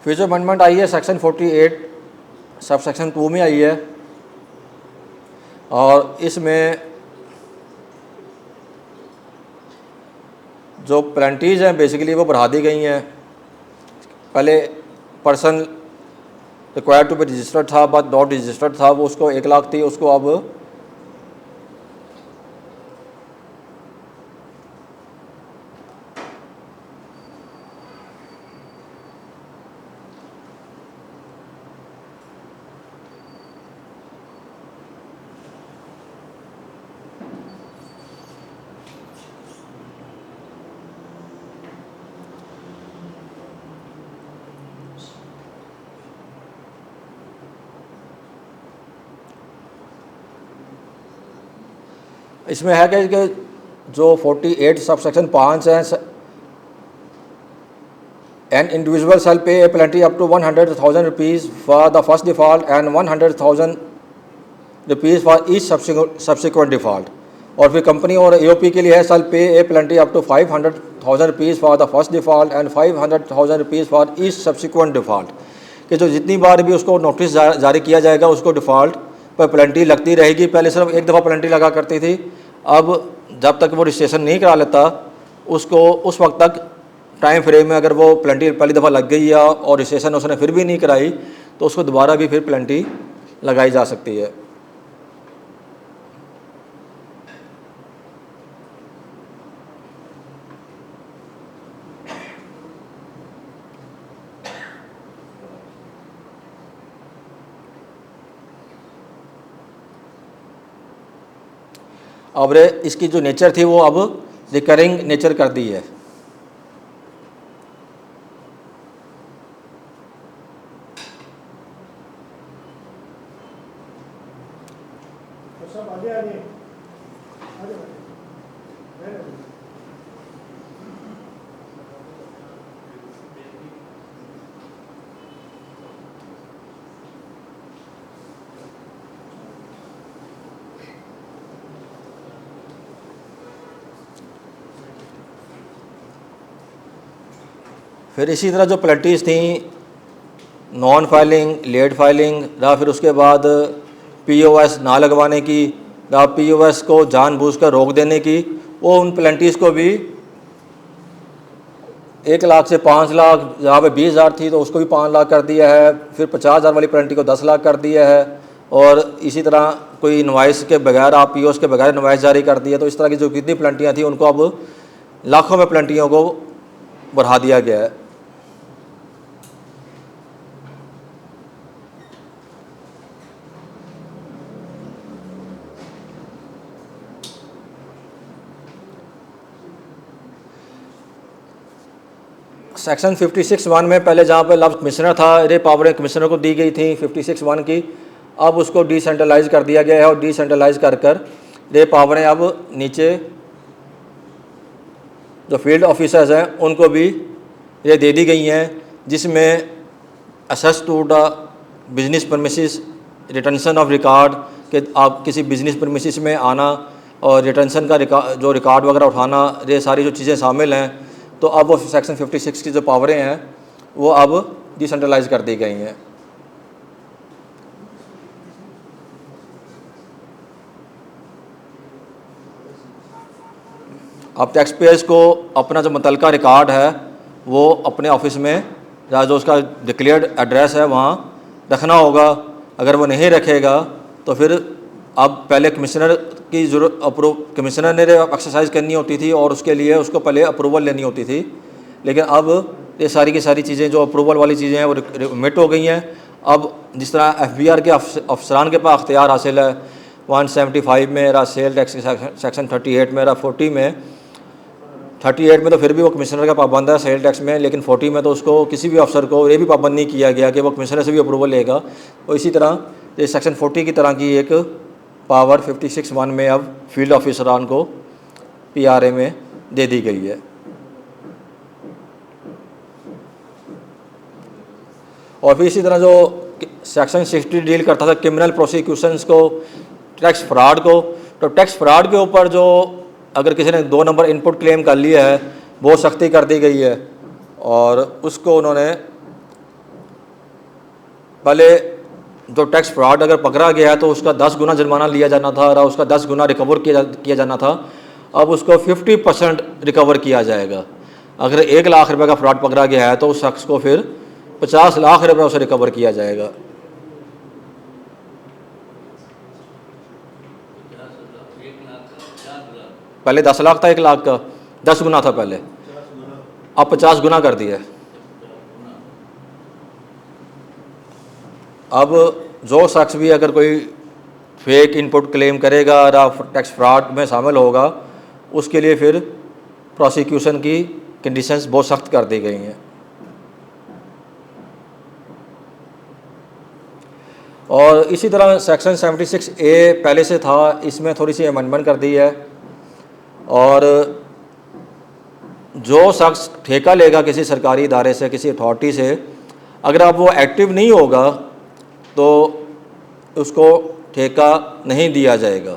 फिर जो अमेंडमेंट आई है सेक्शन 48 सब सेक्शन 2 में आई है, और इसमें जो पेनल्टीज़ हैं बेसिकली वो बढ़ा दी गई हैं। पहले person required to be registered था बट नॉट रजिस्टर्ड था, वो उसको 1 लाख थी, उसको अब इसमें है कि जो 48 सब सेक्शन 5 है, N individual shall pay a penalty up to 100,000 rupees for the first default and 100,000 rupees for each subsequent default. और फिर कंपनी और AOP के लिए है shall pay a penalty up to 500,000 rupees for the first default and 500,000 rupees for each subsequent default. कि जो जितनी बार भी उसको नोटिस जारी किया जाएगा उसको डिफ़ॉल्ट पर पेनल्टी लगती रहेगी। पहले सिर्फ एक दफ़ा पेनल्टी लगा करती थी, अब जब तक वो रजिस्ट्रेशन नहीं करा लेता उसको उस वक्त तक टाइम फ्रेम में अगर वो पेनल्टी पहली दफ़ा लग गई है और रजिस्ट्रेशन उसने फिर भी नहीं कराई तो उसको दोबारा भी फिर पेनल्टी लगाई जा सकती है। अब इसकी जो नेचर थी वो अब रिकरिंग नेचर कर दी है। साहब आगे आ जाइए, आ जाओ। फिर इसी तरह जो प्लेंटीज थी, नॉन फाइलिंग, लेट फाइलिंग, या फिर उसके बाद पीओएस ना लगवाने की, या पीओएस को जानबूझकर रोक देने की, वो उन प्लेंटीज को भी 1 लाख से 5 लाख, जहाँ पे 20,000 थी तो उसको भी 5 लाख कर दिया है। फिर 50,000 वाली प्लेंटी को 10 लाख कर दिया है। और इसी तरह कोई इनवाइस के बगैर, आप पीओएस के बगैर इनवाइस जारी कर दिया। तो इस तरह की जो कितनी प्लेंटियाँ थी उनको अब लाखों में प्लेंटियों को बढ़ा दिया गया है। सेक्शन 56(1) में पहले जहाँ पे लफ्ज़ कमिश्नर था, ये पावरें कमिश्नर को दी गई थी 56(1) की, अब उसको डिसेंट्रलाइज कर दिया गया है। और डिसेंट्रलाइज कर कर ये पावरें अब नीचे जो फील्ड ऑफिसर्स हैं उनको भी ये दे दी गई हैं, जिसमें access to the business premises, retention of record, कि आप किसी बिजनेस परमिसेस में आना और रिटेंशन का जो रिकॉर्ड वगैरह उठाना, ये सारी जो चीज़ें शामिल हैं। तो अब वो सेक्शन 56 की जो पावरें हैं वो अब डिसेंट्रलाइज कर दी गई हैं। अब टैक्स पेयर्स को अपना जो मुतलका रिकॉर्ड है वो अपने ऑफिस में, या जो उसका डिक्लेयर्ड एड्रेस है वहाँ रखना होगा। अगर वो नहीं रखेगा तो फिर अब पहले कमिश्नर की जरूरत, कमिश्नर ने एक्सरसाइज करनी होती थी और उसके लिए उसको पहले अप्रूवल लेनी होती थी। लेकिन अब ये सारी की सारी चीज़ें जो अप्रूवल वाली चीज़ें हैं वो रिमिट हो गई हैं। अब जिस तरह FBR के अफसरान के पास अख्तियार हासिल है 175 में, या सेल टैक्स सेक्शन 38 में, या 40 में। 38 में तो फिर भी वो कमिश्नर का पाबंद है सेल टैक्स में, लेकिन 40 में तो उसको किसी भी अफसर को ये भी पाबंद नहीं किया गया कि वो कमिश्नर से भी अप्रूवल लेगा। तो इसी तरह ये सेक्शन 40 की तरह की एक पावर 56(1) में अब फील्ड ऑफिसरान को PRA में दे दी गई है। और फिर इसी तरह जो सेक्शन 60 डील करता था क्रिमिनल प्रोसिक्यूशंस को, टैक्स फ्रॉड को, तो टैक्स फ्रॉड के ऊपर जो अगर किसी ने 2 नंबर इनपुट क्लेम कर लिया है बहुत सख्ती कर दी गई है। और उसको उन्होंने पहले जो टैक्स फ्रॉड अगर पकड़ा गया है तो उसका 10 गुना जुर्माना लिया जाना था और उसका 10 गुना रिकवर किया जाना था। अब उसको 50% रिकवर किया जाएगा। अगर 1 लाख रुपए का फ्रॉड पकड़ा गया है तो उस शख्स को फिर 50 लाख रुपए उसे रिकवर किया जाएगा। पहले 10 लाख था 1 लाख का, 10 गुना था पहले, अब 50 गुना कर दिया। अब जो शख्स भी अगर कोई फेक इनपुट क्लेम करेगा या टैक्स फ्रॉड में शामिल होगा उसके लिए फिर प्रोसिक्यूशन की कंडीशंस बहुत सख्त कर दी गई हैं। और इसी तरह सेक्शन 76A पहले से था, इसमें थोड़ी सी अमेंडमेंट कर दी है। और जो शख्स ठेका लेगा किसी सरकारी इदारे से, किसी अथॉरिटी से, अगर अब वो एक्टिव नहीं होगा तो उसको ठेका नहीं दिया जाएगा।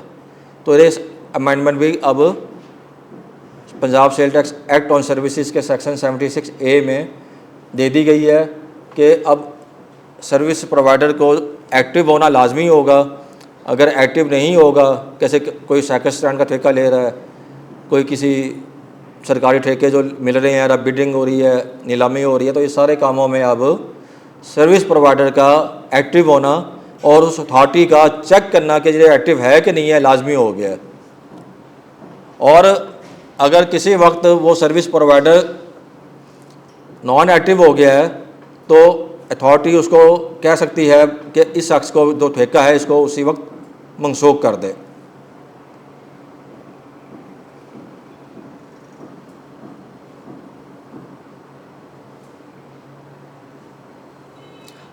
तो ये अमेंडमेंट भी अब Punjab sale tax act on services के सेक्शन 76A में दे दी गई है कि अब सर्विस प्रोवाइडर को एक्टिव होना लाजमी होगा। अगर एक्टिव नहीं होगा, कैसे कोई साइकिल स्टैंड का ठेका ले रहा है, कोई किसी सरकारी ठेके जो मिल रहे हैं, अब बिडिंग हो रही है, नीलामी हो रही है, तो इस सारे कामों में अब सर्विस प्रोवाइडर का एक्टिव होना और उस अथॉरिटी का चेक करना कि ये एक्टिव है कि नहीं है लाजमी हो गया। और अगर किसी वक्त वो सर्विस प्रोवाइडर नॉन एक्टिव हो गया है तो अथॉरिटी उसको कह सकती है कि इस शख्स को जो ठेका है इसको उसी वक्त मनसूख कर दे।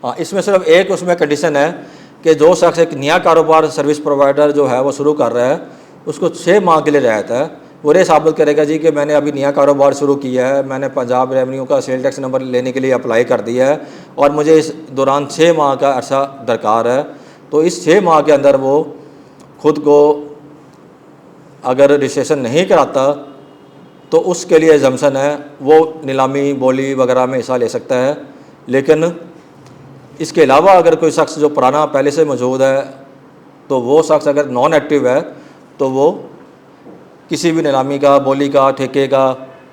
हाँ, इसमें सिर्फ एक उसमें कंडीशन है कि जो शख्स एक नया कारोबार सर्विस प्रोवाइडर जो है वो शुरू कर रहा है, उसको 6 माह के लिए रियायत है। वो ये साबित करेगा जी कि मैंने अभी नया कारोबार शुरू किया है, मैंने पंजाब रेवेन्यू का सेल टैक्स नंबर लेने के लिए अप्लाई कर दिया है और मुझे इस दौरान 6 माह का अरसा दरकार है। तो इस 6 माह के अंदर वो ख़ुद को अगर रजिस्ट्रेशन नहीं कराता तो उसके लिए एग्जम्पशन है, वो नीलामी बोली वगैरह में हिस्सा ले सकता है। लेकिन इसके अलावा अगर कोई शख्स जो पुराना पहले से मौजूद है, तो वो शख्स अगर नॉन एक्टिव है तो वो किसी भी नीलामी का, बोली का, ठेके का,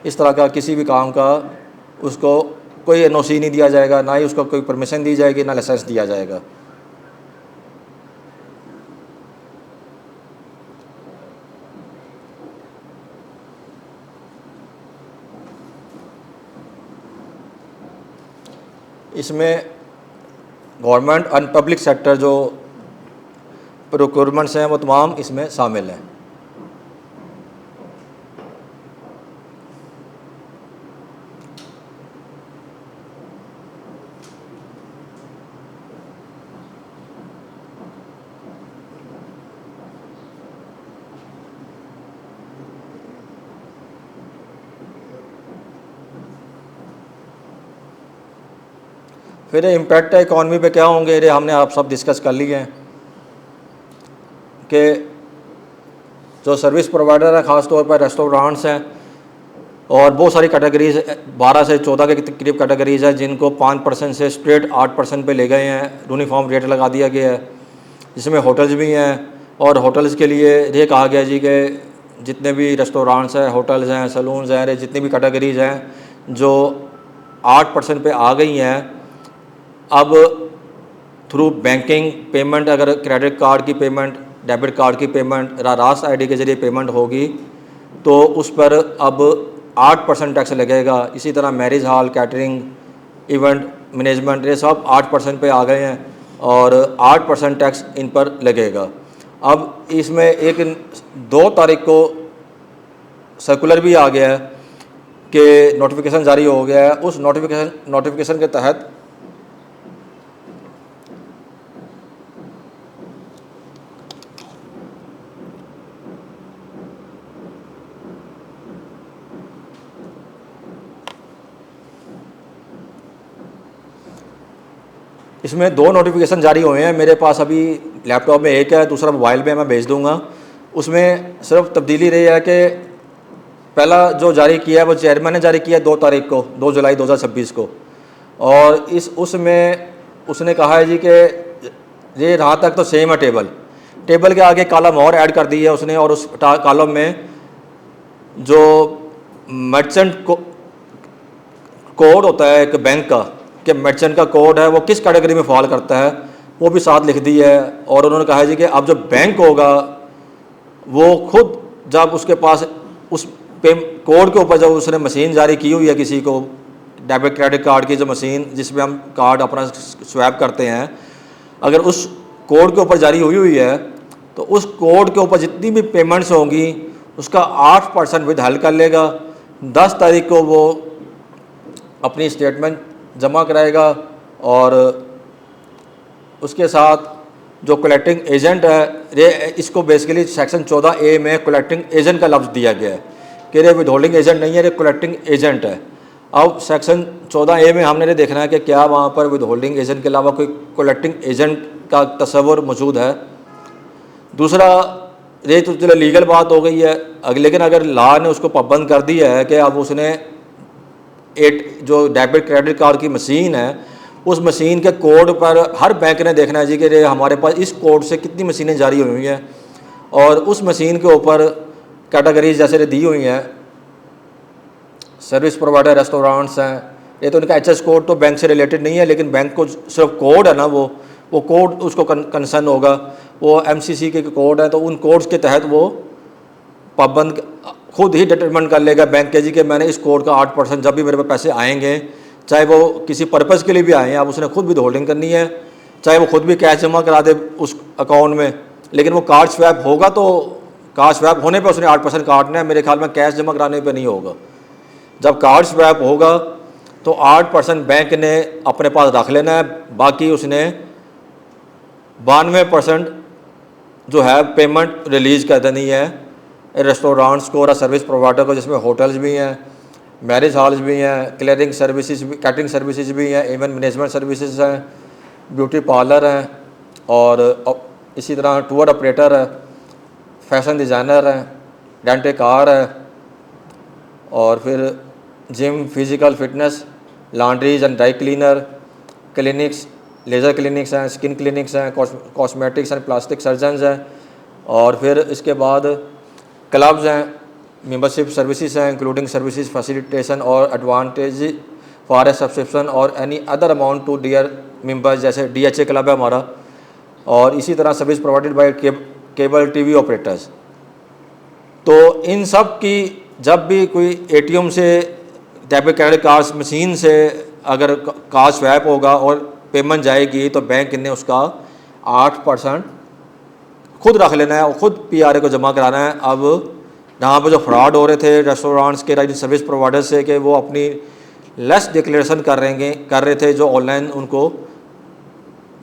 इस तरह का किसी भी काम का उसको कोई एनओसी नहीं दिया जाएगा, ना ही उसको कोई परमिशन दी जाएगी, ना लाइसेंस दिया जाएगा। इसमें गवर्नमेंट और पब्लिक सेक्टर जो प्रोक्योरमेंट्स हैं वो तमाम इसमें शामिल हैं। फिर इम्पैक्ट इकॉनमी पे क्या होंगे, ये हमने आप सब डिस्कस कर लिए हैं कि जो सर्विस प्रोवाइडर है, ख़ास तौर पर रेस्टोरेंट्स हैं और बहुत सारी कैटेगरीज 12 से 14 के करीब कैटेगरीज हैं जिनको 5% से स्ट्रेट 8% पे ले गए हैं, यूनिफॉर्म रेट लगा दिया गया है। जिसमें होटल्स भी हैं और होटल्स के लिए ये कहा गया जी कि जितने भी रेस्टोरेंट्स हैं, होटल्स हैं, सैलून्स हैं, जितनी भी कैटेगरीज हैं जो 8% पे आ गई हैं, अब थ्रू बैंकिंग पेमेंट, अगर क्रेडिट कार्ड की पेमेंट, डेबिट कार्ड की पेमेंट, रास्त आईडी के ज़रिए पेमेंट होगी तो उस पर अब 8% टैक्स लगेगा। इसी तरह marriage hall, catering, event management, ये सब 8% पे आ गए हैं और 8% टैक्स इन पर लगेगा। अब इसमें एक 2 तारीख को सर्कुलर भी आ गया है कि नोटिफिकेशन जारी हो गया है। उस नोटिफिकेशन के तहत इसमें 2 नोटिफिकेशन जारी हुए हैं। मेरे पास अभी लैपटॉप में एक है, दूसरा मोबाइल में मैं भेज दूंगा। उसमें सिर्फ तब्दीली रही है कि पहला जो जारी किया है वो चेयरमैन ने जारी किया 2 तारीख को, 2 जुलाई 2026 को, और उसमें उसने कहा है जी कि ये यहाँ तक तो सेम है। टेबल के आगे कॉलम और ऐड कर दी है उसने, और उस कॉलम में जो मर्चेंट कोड होता है एक बैंक का, कि मर्चेंट का कोड है वो किस कैटेगरी में फॉल करता है, वो भी साथ लिख दी है। और उन्होंने कहा है जी कि अब जो बैंक होगा वो खुद जब उसके पास उस कोड के ऊपर जब उसने मशीन जारी की हुई है किसी को, डेबिट क्रेडिट कार्ड की जो मशीन जिसमें हम कार्ड अपना स्वैप करते हैं, अगर उस कोड के ऊपर जारी हुई है तो उस कोड के ऊपर जितनी भी पेमेंट्स होंगी उसका 8% विदहल्ड कर लेगा। 10 तारीख को वो अपनी स्टेटमेंट जमा कराएगा और उसके साथ जो कलेक्टिंग एजेंट है, ये इसको बेसिकली सेक्शन 14A में कलेक्टिंग एजेंट का लफ्ज़ दिया गया है कि ये विदहोल्डिंग एजेंट नहीं है, ये कलेक्टिंग एजेंट है। अब सेक्शन 14A में हमने ये देखना है कि क्या वहाँ पर विदहोल्डिंग एजेंट के अलावा कोई कलेक्टिंग एजेंट का तस्वर मौजूद है। दूसरा, ये तो चलो लीगल बात हो गई है, लेकिन अगर लॉ ने उसको पाबंद कर दिया है कि अब उसने जो डेबिट क्रेडिट कार्ड की मशीन है, उस मशीन के कोड पर हर बैंक ने देखना है जी कि हमारे पास इस कोड से कितनी मशीनें जारी हुई हैं, और उस मशीन के ऊपर कैटेगरीज जैसे दी हुई हैं, सर्विस प्रोवाइडर रेस्टोरेंट्स हैं, ये तो उनका HS कोड तो बैंक से रिलेटेड नहीं है, लेकिन बैंक को सिर्फ कोड है ना, वो कोड उसको कंसर्न होगा, वो MCC के कोड है, तो उन कोड्स के तहत वो पाबंद खुद ही डिटरमिन कर लेगा बैंक के जी कि मैंने इस कोड का 8% जब भी मेरे पास पैसे आएंगे, चाहे वो किसी पर्पज़ के लिए भी आए हैं, अब उसने खुद भी होल्डिंग करनी है, चाहे वो खुद भी कैश जमा करा दे उस अकाउंट में, लेकिन वो कार्ड स्वैप होगा तो कार्ड स्वैप होने पे उसने 8% काटना है। मेरे ख्याल में कैश जमा कराने पे नहीं होगा। जब कार्ड स्वैप होगा तो 8% बैंक ने अपने पास रख लेना है, बाकी उसने 92% जो है पेमेंट रिलीज़ कर देनी है रेस्टोरेंट्स को और सर्विस प्रोवाइडर को, जिसमें होटल्स भी हैं, मैरिज हॉल्स भी हैं, क्लियरिंग सर्विसेज भी, कैटरिंग सर्विसेज भी हैं, इवन मैनेजमेंट सर्विसेज हैं, ब्यूटी पार्लर हैं, और इसी तरह टूर ऑपरेटर है, फैशन डिज़ाइनर है, रेंट ए कार है, और फिर gym, physical fitness, laundries and dry cleaner, clinics, laser clinics हैं, स्किन क्लिनिक्स हैं, कॉस्मेटिक्स एंड प्लास्टिक सर्जन्स हैं, और फिर इसके बाद क्लब्स हैं, मेंबरशिप सर्विसेज हैं इंक्लूडिंग सर्विसेज फैसिलिटेशन और एडवांटेज फॉर ए सब्सक्रिप्शन और any other amount to dear members, जैसे DHA क्लब है हमारा, और इसी तरह service provided by cable TV operators. तो इन सब की जब भी कोई ATM से, डेबिट क्रेडिट कार्ड मशीन से अगर कार्ड स्वैप होगा और पेमेंट जाएगी तो बैंक ने उसका 8% खुद रख लेना है और ख़ुद PRA को जमा कराना है। अब यहाँ पर जो फ्रॉड हो रहे थे रेस्टोरेंट्स के सर्विस प्रोवाइडर से कि वो अपनी लेस डिक्लेरेशन कर रहे थे जो ऑनलाइन उनको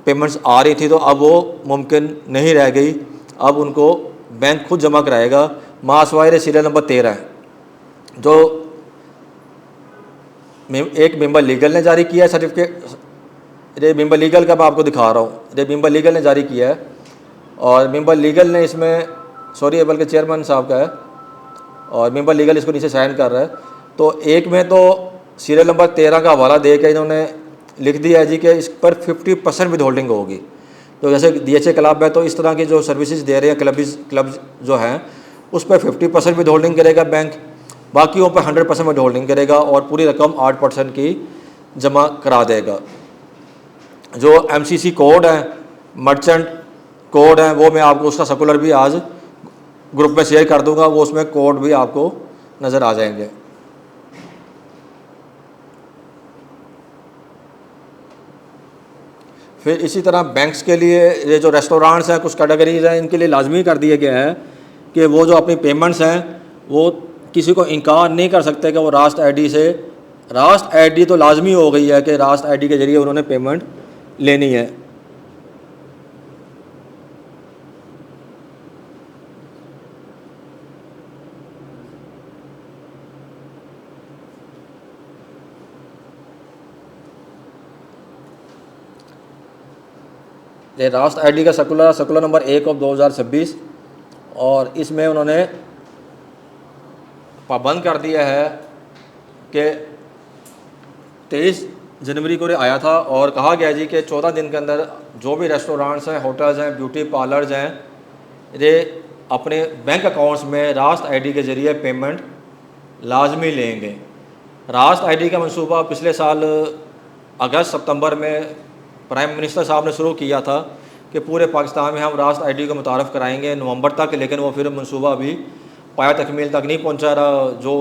पेमेंट्स आ रही थी, तो अब वो मुमकिन नहीं रह गई। अब उनको बैंक खुद जमा कराएगा। मासवायर सीरियल नंबर 13 है जो एक मेंबर लीगल ने जारी किया है सर्टिफिकेट। ये मेंबर लीगल का मैं आपको दिखा रहा हूँ, ये मेंबर लीगल ने जारी किया है, और मेंबर लीगल ने इसमें बल्कि चेयरमैन साहब का है, और मेंबर लीगल इसको नीचे साइन कर रहा है। तो एक में तो सीरियल नंबर 13 का हवाला दे के इन्होंने लिख दिया है जी कि इस पर 50% विद होल्डिंग होगी। तो जैसे DHA क्लब है तो इस तरह की जो सर्विसेज दे रहे हैं क्लब जो हैं उस पर 50% विद होल्डिंग करेगा बैंक, बाकियों पर 100% विद होल्डिंग करेगा और पूरी रकम 8% की जमा करा देगा। जो MCC कोड है, मर्चेंट कोड है, वो मैं आपको उसका सर्कुलर भी आज ग्रुप में शेयर कर दूंगा, वो उसमें कोड भी आपको नज़र आ जाएंगे। फिर इसी तरह बैंक्स के लिए ये जो रेस्टोरेंट्स हैं, कुछ कैटेगरीज हैं, इनके लिए लाजमी कर दिया गया है कि वो जो अपनी पेमेंट्स हैं वो किसी को इनकार नहीं कर सकते कि वो रास्ट आईडी तो लाजमी हो गई है कि रास्ट आईडी के ज़रिए उन्होंने पेमेंट लेनी है। ये रास्ट आईडी का सर्कुलर नंबर 1/2026, और इसमें उन्होंने पाबंद कर दिया है कि 23 जनवरी को आया था और कहा गया जी कि 14 दिन के अंदर जो भी रेस्टोरेंट्स हैं, होटल्स हैं, ब्यूटी पार्लर्स हैं, ये अपने बैंक अकाउंट्स में रास्ट आईडी के ज़रिए पेमेंट लाजमी लेंगे। रास्ट आईडी का मंसूबा पिछले साल अगस्त-सितंबर में प्राइम मिनिस्टर साहब ने शुरू किया था कि पूरे पाकिस्तान में हम रास्ट आईडी को मुतारफ़ कराएंगे नवंबर तक, लेकिन वो फिर मंसूबा अभी पाया तकमील तक नहीं पहुंचा रहा। जो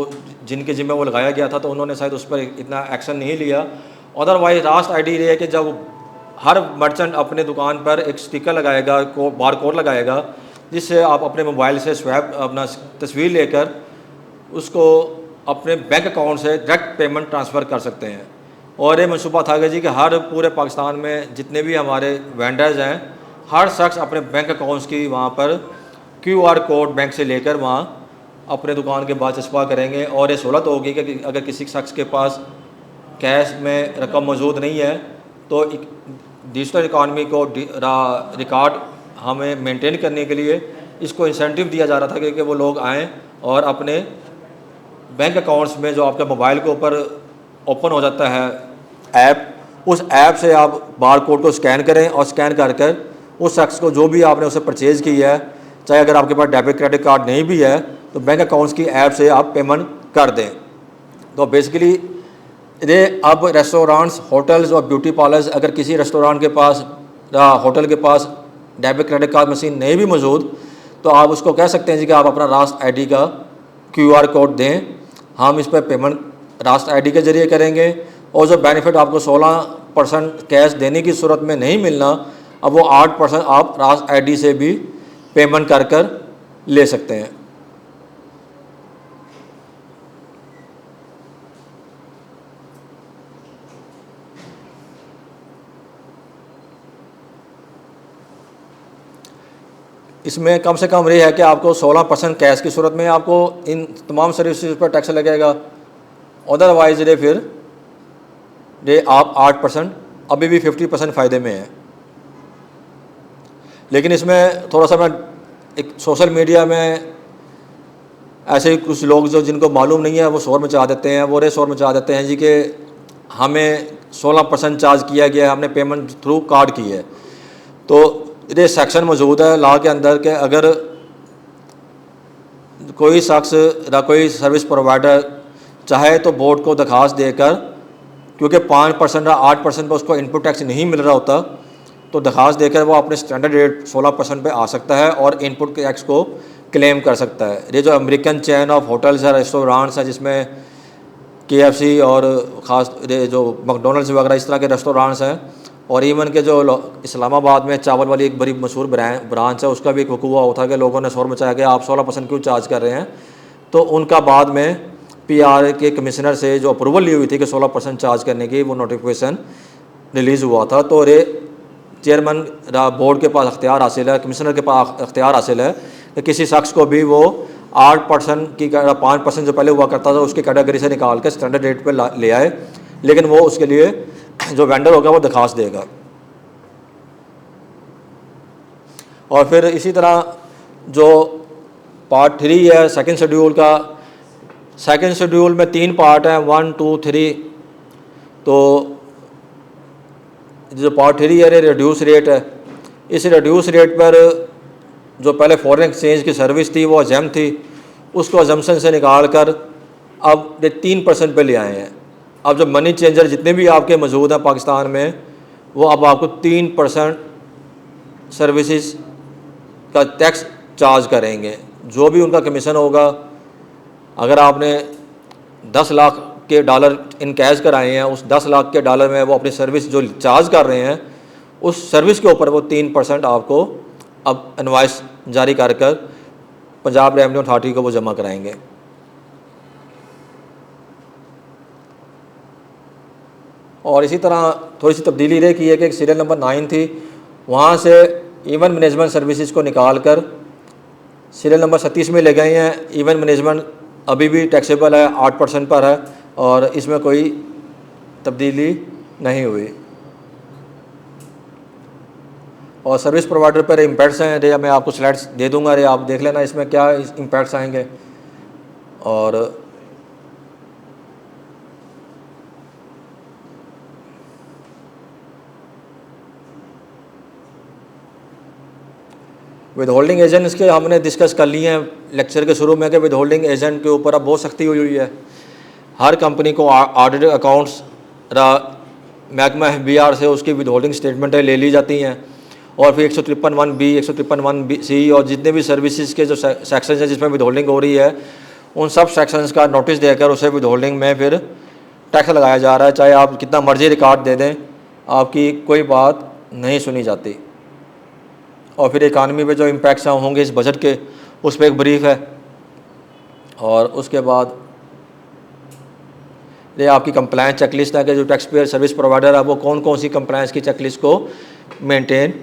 जिनके ज़िम्मे वो लगाया गया था तो उन्होंने शायद उस पर इतना एक्शन नहीं लिया। अदरवाइज रास्ट आईडी ये है कि जब हर मर्चेंट अपने दुकान पर एक स्टिकर लगाएगा, बार कोड लगाएगा, जिससे आप अपने मोबाइल से स्वैप अपना तस्वीर लेकर उसको अपने बैंक अकाउंट से डायरेक्ट पेमेंट ट्रांसफ़र कर सकते हैं। और ये मनसूबा था कि हर पूरे पाकिस्तान में जितने भी हमारे वेंडर्स हैं, हर शख्स अपने बैंक अकाउंट्स की वहाँ पर QR कोड बैंक से लेकर वहाँ अपने दुकान के बाद चस्पा करेंगे। और ये सहूलत होगी कि अगर किसी शख्स के पास कैश में रकम मौजूद नहीं है तो डिजिटल इकानमी को रिकॉर्ड हमें मेंटेन करने के लिए इसको इंसेंटिव दिया जा रहा था कि वो लोग आएँ और अपने बैंक अकाउंट्स में जो आपके मोबाइल के ऊपर ओपन हो जाता है ऐप, उस ऐप से आप बार कोड को स्कैन करें और स्कैन कर उस शख्स को जो भी आपने उसे परचेज़ की है, चाहे अगर आपके पास डेबिट क्रेडिट कार्ड नहीं भी है तो बैंक अकाउंट्स की ऐप से आप पेमेंट कर दें। तो बेसिकली ये अब रेस्टोरेंट्स, होटल्स और ब्यूटी पार्लर्स, अगर किसी रेस्टोरेंट के पास या होटल के पास डेबिट क्रेडिट कार्ड मशीन नहीं भी मौजूद तो आप उसको कह सकते हैं जी कि आप अपना रास्ट आईडी का QR कोड दें, हम इस पर पेमेंट रास्ट आईडी के ज़रिए करेंगे। और जो बेनिफिट आपको 16% कैश देने की सूरत में नहीं मिलना, अब वो 8% आप रास्ट आईडी से भी पेमेंट कर ले सकते हैं। इसमें कम से कम ये है कि आपको 16% कैश की सूरत में आपको इन तमाम सर्विसेज पर टैक्स लगेगा, अदरवाइज ये फिर ये आप 8% अभी भी 50% फ़ायदे में है। लेकिन इसमें थोड़ा सा मैं एक सोशल मीडिया में ऐसे ही कुछ लोग जो जिनको मालूम नहीं है वो शोर मचा देते हैं, वो शोर मचा देते हैं जी कि हमें 16% चार्ज किया गया है, हमने पेमेंट थ्रू कार्ड की है। तो ये सेक्शन मौजूद है लॉ के अंदर कि अगर कोई शख्स या कोई सर्विस प्रोवाइडर चाहे तो बोर्ड को दरख्वास्त देकर, क्योंकि 5% या 8% पर उसको इनपुट टैक्स नहीं मिल रहा होता, तो दरख्वास्त देकर वो अपने स्टैंडर्ड रेट 16% पे आ सकता है और इनपुट टैक्स को क्लेम कर सकता है। ये जो अमेरिकन चेन ऑफ होटल्स है, रेस्टोरेंट्स हैं, जिसमें KFC और ख़ास ये जो मैकडोनल्ड्स वगैरह इस तरह के रेस्टोरेंट्स हैं, और इवन के जो इस्लामाबाद में चावल वाली एक बड़ी मशहूर ब्रांच है, उसका भी एक हुआ था कि लोगों ने शोर मचाया कि आप 16% क्यों चार्ज कर रहे हैं। तो उनका बाद में PR के कमिश्नर से जो अप्रूवल ली हुई थी कि 16% चार्ज करने की, वो नोटिफिकेशन रिलीज़ हुआ था। तो रे चेयरमैन बोर्ड के पास अख्तियार हासिल है, कमिश्नर के पास अख्तियार हासिल है कि किसी शख्स को भी वो 8% की 5% जो पहले हुआ करता था उसकी कैटेगरी से निकाल के स्टैंडर्ड रेट पे ले आए, लेकिन वो उसके लिए जो वेंडर होगा वो दरख्वास्त देगा। और फिर इसी तरह जो पार्ट 3 है सेकंड शेड्यूल का, सेकंड शेड्यूल में 3 पार्ट हैं, 1, 2, 3। तो जो पार्ट 3 है रिड्यूस रेट है। इस रिड्यूस रेट पर जो पहले फॉरेन एक्सचेंज की सर्विस थी वो अजम थी, उसको अजम्पशन से निकाल कर अब ये 3% पे ले आए हैं। अब जो मनी चेंजर जितने भी आपके मौजूद हैं पाकिस्तान में, वो अब आपको 3% सर्विसेज का टैक्स चार्ज करेंगे। जो भी उनका कमीशन होगा, अगर आपने 10 लाख के डॉलर इन कैश कराए हैं, उस 10 लाख के डॉलर में वो अपनी सर्विस जो चार्ज कर रहे हैं, उस सर्विस के ऊपर वो 3% आपको अब इनवॉइस जारी कर कर पंजाब रेवेन्यू अथॉरिटी को वो जमा कराएंगे। और इसी तरह थोड़ी सी तब्दीली ये की है कि सीरियल नंबर 9 थी, वहाँ से इवेंट मैनेजमेंट सर्विसेज को निकाल कर सीरियल नंबर 37 में ले गए हैं। इवेंट मैनेजमेंट अभी भी टैक्सेबल है, 8% पर है और इसमें कोई तब्दीली नहीं हुई। और सर्विस प्रोवाइडर पर इम्पैक्ट्स हैं, रे मैं आपको स्लाइड्स दे दूंगा, रे आप देख लेना इसमें क्या इम्पैक्ट्स आएंगे। और विद होल्डिंग एजेंट्स के हमने डिस्कस कर लिए हैं लेक्चर के शुरू में कि विद होल्डिंग एजेंट के ऊपर अब बहुत सख्ती हुई है। हर कंपनी को ऑडिटेड अकाउंट्स महकमा BR से उसकी विद होल्डिंग स्टेटमेंटें ले ली जाती हैं, और फिर 153(1)B 153(1)C और जितने भी सर्विसेज के जो सेक्शन हैं जिसमें विद होल्डिंग हो रही है, उन सब सेक्शंस का नोटिस देकर उसे विद होल्डिंग में फिर टैक्स लगाया जा रहा है। चाहे आप कितना मर्जी रिकॉर्ड दे दें, आपकी कोई बात नहीं सुनी जाती। और फिर इकानमी पे जो इम्पैक्ट्स होंगे इस बजट के, उस पर एक ब्रीफ है। और उसके बाद ये आपकी कंप्लायंस चेकलिस्ट है कि जो टैक्स पेयर सर्विस प्रोवाइडर है वो कौन कौन सी कंप्लायंस की चेकलिस्ट को मेंटेन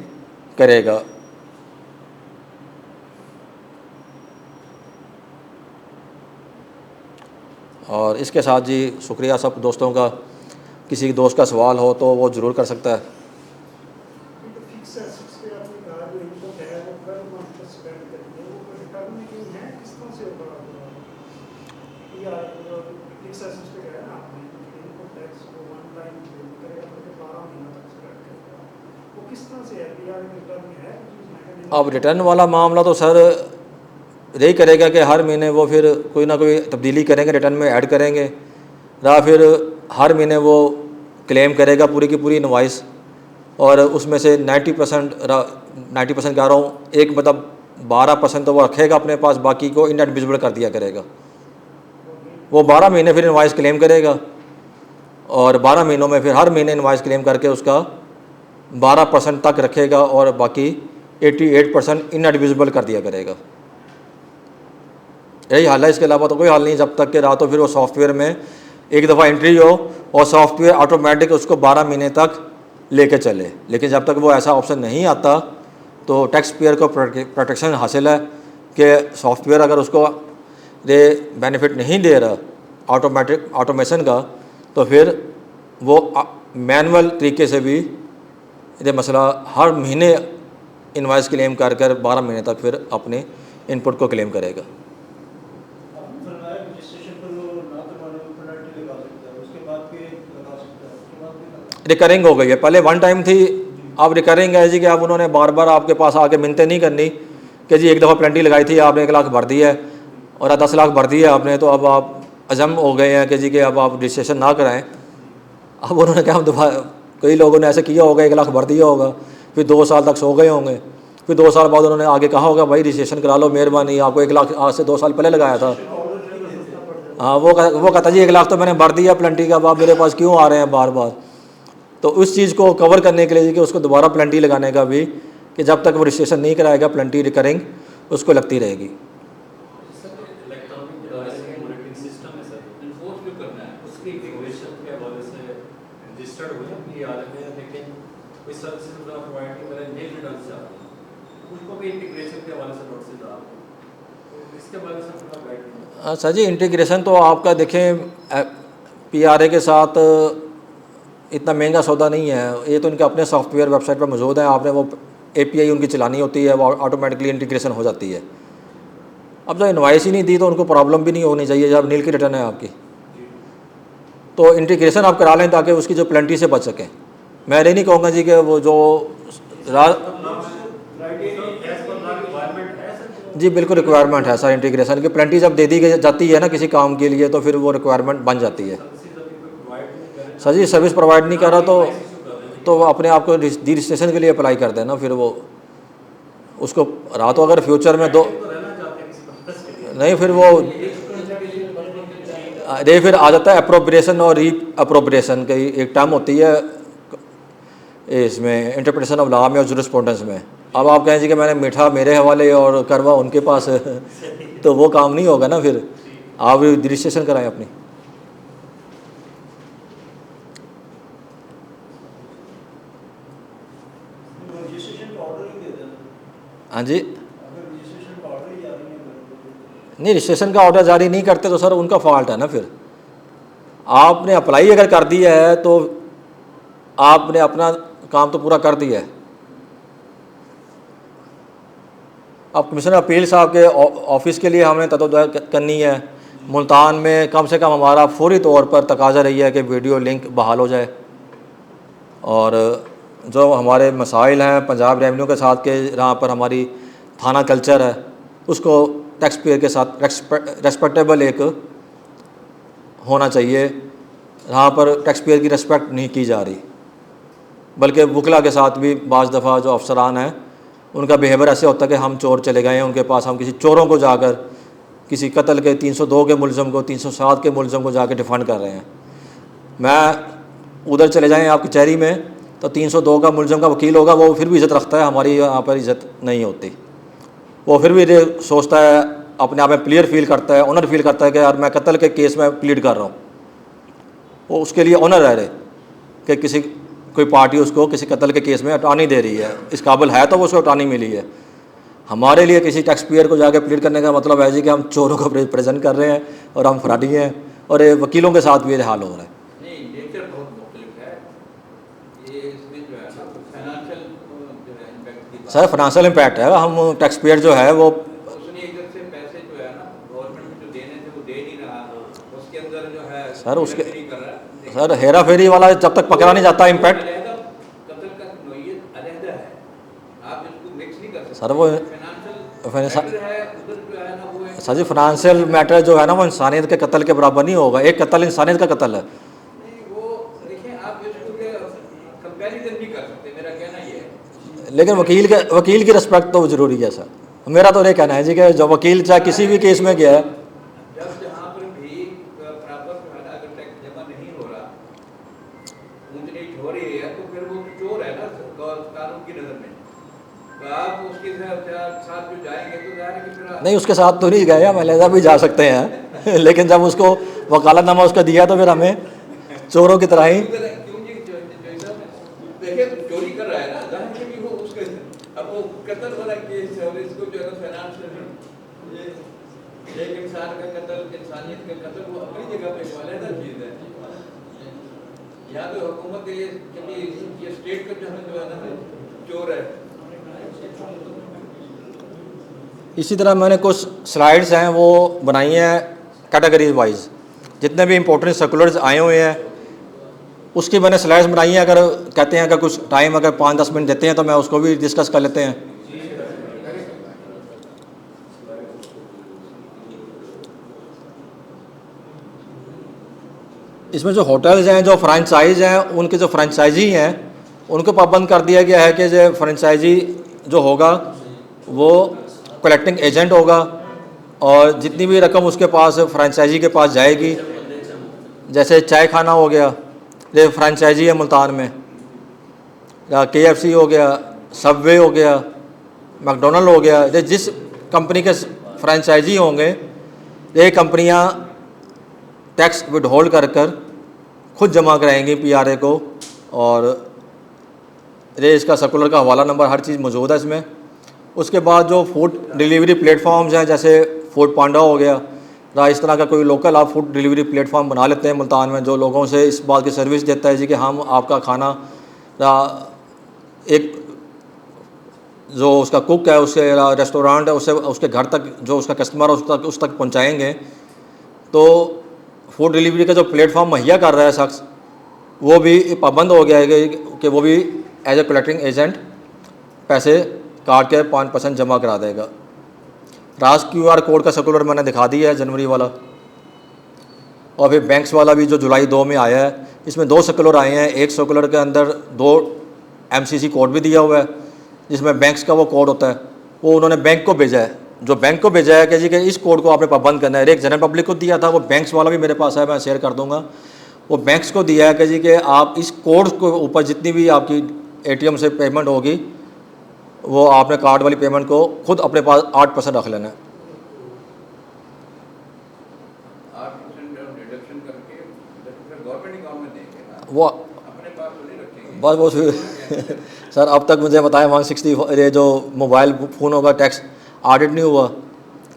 करेगा। और इसके साथ जी शुक्रिया सब दोस्तों का। किसी दोस्त का सवाल हो तो वो ज़रूर कर सकता है। अब रिटर्न वाला मामला तो सर यही करेगा कि हर महीने वो फिर कोई ना कोई तब्दीली करेंगे, रिटर्न में ऐड करेंगे, या फिर हर महीने वो क्लेम करेगा पूरी की पूरी इनवॉइस, और उसमें से 90% कह रहा हूँ, एक मतलब 12% तो वो रखेगा अपने पास, बाकी को इनएडमिसिबल कर दिया करेगा। वो 12 महीने फिर इनवॉइस क्लेम करेगा और 12 महीनों में फिर हर महीने इनवॉइस क्लेम करके उसका 12% तक रखेगा और बाकी 88% इनएडमिसिबल कर दिया करेगा। यही हाल है, इसके अलावा तो कोई हाल नहीं, जब तक कि रात फिर वो सॉफ्टवेयर में एक दफ़ा एंट्री हो और सॉफ्टवेयर ऑटोमेटिक उसको 12 महीने तक लेके चले। लेकिन जब तक वो ऐसा ऑप्शन नहीं आता तो टैक्स पेयर को प्रोटेक्शन हासिल है कि सॉफ्टवेयर अगर उसको ये बेनिफिट नहीं दे रहा ऑटोमेशन का, तो फिर वो मैनुअल तरीके से भी ये मसला हर महीने इनवाइस क्लेम कर 12 महीने तक फिर अपने इनपुट को क्लेम करेगा। रिकरिंग हो गई है, पहले वन टाइम थी, अब रिकरिंग है जी कि अब उन्होंने बार बार आपके पास आके मिन्नतें नहीं करनी कि जी एक दफ़ा पेनल्टी लगाई थी आपने 1 लाख भर दी है और 10 लाख भर दी है आपने, तो अब आप अज़म हो गए हैं कि जी कि अब आप रजिस्ट्रेशन ना कराएं। अब उन्होंने क्या दफ़ा कई लोगों ने ऐसे किया होगा, 1 लाख भर दिया होगा, फिर 2 साल तक सो गए होंगे, फिर 2 साल बाद उन्होंने आगे कहा होगा भाई रजिस्ट्रेशन करा लो, मेहरबानी, आपको 1 लाख आज से 2 साल पहले लगाया था। हाँ, वो कहता जी 1 लाख तो मैंने भर दिया पेनल्टी का, अब आप मेरे पास क्यों आ रहे हैं बार बार। तो उस चीज़ को कवर करने के लिए कि उसको दोबारा पेनल्टी लगाने का भी कि जब तक वो रजिस्ट्रेशन नहीं कराएगा पेनल्टी रिकरिंग उसको लगती रहेगी। सर जी इंटीग्रेशन तो आपका देखें PRA के साथ इतना महंगा सौदा नहीं है, ये तो इनके अपने सॉफ्टवेयर वेबसाइट पर मौजूद है, आपने वो API उनकी चलानी होती है, वो ऑटोमेटिकली इंटीग्रेशन हो जाती है। अब जब इनवाइस ही नहीं दी तो उनको प्रॉब्लम भी नहीं होनी चाहिए जब नील की रिटर्न है आपकी, तो इंटीग्रेशन आप करा लें ताकि उसकी जो पेनल्टी से बच सकें। मैं ये नहीं कहूँगा जी कि वो जो जी बिल्कुल रिक्वायरमेंट है सर इंटीग्रेशन की, पेनल्टी जब दे दी जाती है ना किसी काम के लिए तो फिर वो रिक्वायरमेंट बन जाती है। सर जी सर्विस प्रोवाइड नहीं कर रहा तो अपने आप को डी रजिस्ट्रेशन के लिए अप्लाई कर देना, फिर वो उसको रहा तो अगर फ्यूचर में दो नहीं फिर वो ये फिर आ जाता है अप्रोप्रिएशन और री अप्रोप्रिएशन की एक टर्म होती है इसमें इंटरप्रिटेशन ऑफ लॉ में और जूरिस्प्रूडेंस में। अब आप कहें जी कि मैंने मीठा मेरे हवाले और करवा उनके पास तो वो काम नहीं होगा ना, फिर आप रजिस्ट्रेशन कराएं अपनी। हाँ जी, नहीं रजिस्ट्रेशन का ऑर्डर जारी नहीं करते तो सर उनका फॉल्ट है ना, फिर आपने अप्लाई अगर कर दिया है तो आपने अपना काम तो पूरा कर दिया है। अब कमिश्नर अपील साहब के ऑफिस के लिए हमने तदोदय करनी है। मुल्तान में कम से कम हमारा फौरी तौर पर तकाजा रही है कि वीडियो लिंक बहाल हो जाए, और जो हमारे मसाइल हैं पंजाब रेवेन्यू के साथ के जहाँ पर हमारी थाना कल्चर है उसको टैक्स पेयर के साथ रेस्पेक्टेबल एक होना चाहिए, जहाँ पर टैक्स पेयर की रेस्पेक्ट नहीं की जा रही, बल्कि वकला के साथ भी बाज़ दफ़ा जो अफसरान हैं उनका बिहेवियर ऐसे होता है कि हम चोर चले गए हैं उनके पास, हम किसी चोरों को जाकर किसी कत्ल के 302 के मुलज़म को 307 के मुलज़म को जाकर डिफेंड कर रहे हैं। मैं उधर चले जाएँ आप कचहरी में तो 302 का मुलज़म का वकील होगा, वो फिर भी इज़्ज़त रखता है, हमारी यहाँ पर इज़्ज़त नहीं होती। वो फिर भी ये सोचता है, अपने आप में प्लेयर फील करता है, ऑनर फील करता है कि यार मैं कत्ल के केस में प्लीड कर रहा हूँ, वो उसके लिए ऑनर है कि किसी कोई पार्टी उसको किसी कत्ल के केस में अटॉर्नी दे रही है, इस काबिल है तो वो उसको अटॉर्नी मिली है। हमारे लिए किसी टैक्स पेयर को जाके प्लीड करने का मतलब है जी कि हम चोरों को प्रेजेंट कर रहे हैं और हम फराडी हैं, और ये वकीलों के साथ भी ये हाल हो रहा है। सर फाइनेंशियल इम्पैक्ट है, हम टैक्स पेयर जो है वो सर उसके सर हेरा फेरी वाला जब तक पकड़ा नहीं जाता इम्पैक्ट सर वो सर जी फाइनेंशियल मैटर जो है ना वो इंसानियत के कत्ल के बराबर नहीं होगा। एक कत्ल इंसानियत का कत्ल है। लेकिन वकील की रिस्पेक्ट तो ज़रूरी है सर, मेरा तो ये कहना है जी कि जो वकील चाहे किसी भी केस में गया है नहीं उसके साथ तो नहीं गए, हम अलहदा भी जा सकते हैं लेकिन जब उसको वकालतनामा उसका दिया तो फिर हमें चोरों की तरह ही चोरी कर रहा है ना, अब वो करता एक इंसान का कत्ल, इंसानियत का कत्ल वो अपनी जगह पे वालिदा चीज़ है। या तो हुकूमत के लिए क्योंकि ये स्टेट का जो है ना चोर है। इसी तरह मैंने कुछ स्लाइड्स हैं वो बनाई हैं कैटेगरीज वाइज, जितने भी इंपॉर्टेंट सर्कुलर्स आए हुए हैं उसकी मैंने स्लाइड्स बनाई हैं। अगर कहते हैं अगर कुछ टाइम अगर 5-10 मिनट देते हैं तो मैं उसको भी डिस्कस कर लेते हैं। इसमें जो होटल्स हैं, जो फ्रेंचाइज हैं, उनके जो फ्रेंचाइजी हैं उनको पाबंद कर दिया गया है कि जो फ्रेंचाइजी जो होगा वो कलेक्टिंग एजेंट होगा और जितनी भी रकम उसके पास फ्रेंचाइजी के पास जाएगी, जैसे चाय खाना हो गया, ये फ्रेंचाइजी है मुल्तान में, या KFC हो गया, सबवे हो गया, मैकडोनल्ड हो गया, ये जिस कंपनी के फ्रेंचाइजी होंगे ये कंपनियां टैक्स विदहोल्ड कर खुद जमा कराएंगी PRA को। और ये इसका सर्कुलर का हवाला नंबर हर चीज़ मौजूद है इसमें। उसके बाद जो फूड डिलीवरी प्लेटफॉर्म्स हैं जैसे फूड पांडा हो गया, या इस तरह का कोई लोकल आप फूड डिलीवरी प्लेटफॉर्म बना लेते हैं मुल्तान में, जो लोगों से इस बात की सर्विस देता है जी कि हम आपका खाना या एक जो उसका कुक है उसके रेस्टोरेंट है उससे उसके घर तक जो उसका कस्टमर है उस तक पहुँचाएँगे। तो फूड डिलीवरी का जो प्लेटफॉर्म मुहैया कर रहा है शख्स, वो भी पाबंद हो गया है कि वो भी एज ए कलेक्टिंग एजेंट पैसे काट के 5% जमा करा देगा। राज QR कोड का सर्कुलर मैंने दिखा दिया है जनवरी वाला, और फिर बैंक्स वाला भी जो जुलाई 2 में आया है। इसमें 2 सर्कुलर आए हैं। एक सर्कुलर के अंदर 2 MCC कोड भी दिया हुआ है जिसमें बैंक्स का वो कोड होता है, वो उन्होंने बैंक को भेजा है। जो बैंक को भेजा है कि जी कि इस कोड को आपने पाबंद करना है। एक जनरल पब्लिक को दिया था, वो बैंक्स वाला भी मेरे पास है, मैं शेयर कर दूंगा। वो बैंक्स को दिया है कि जी कि आप इस कोड को ऊपर जितनी भी आपकी ATM से पेमेंट होगी वो आपने कार्ड वाली पेमेंट को खुद अपने पास 8% रख लेना है। 8% डिडक्शन करके गवर्नमेंट अकाउंट में देंगे ना, वो अपने पास तो नहीं रखेंगे। बस वो सर अब तक मुझे बताया 160 ये जो मोबाइल फ़ोनों का टैक्स ऑडिट नहीं हुआ।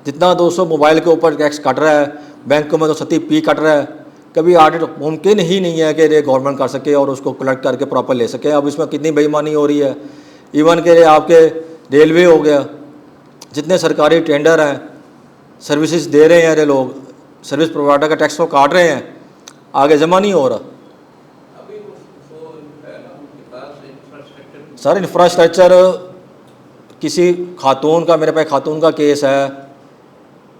जितना 200 मोबाइल के ऊपर टैक्स कट रहा है, बैंक में तो 70P कट रहा है, कभी ऑडिट मुमकिन ही नहीं है कि ये गवर्नमेंट कर सके और उसको कलेक्ट करके प्रॉपर ले सके। अब इसमें कितनी बेईमानी हो रही है। इवन के आपके रेलवे हो गया, जितने सरकारी टेंडर हैं, सर्विसेज दे रहे हैं ये लोग, सर्विस प्रोवाइडर का टैक्स तो काट रहे हैं, आगे जमा नहीं हो रहा। अभी वो है ना उनके पास इंफ्रास्ट्रक्चर। सर इंफ्रास्ट्रक्चर किसी खातून का, मेरे पास खातून का केस है,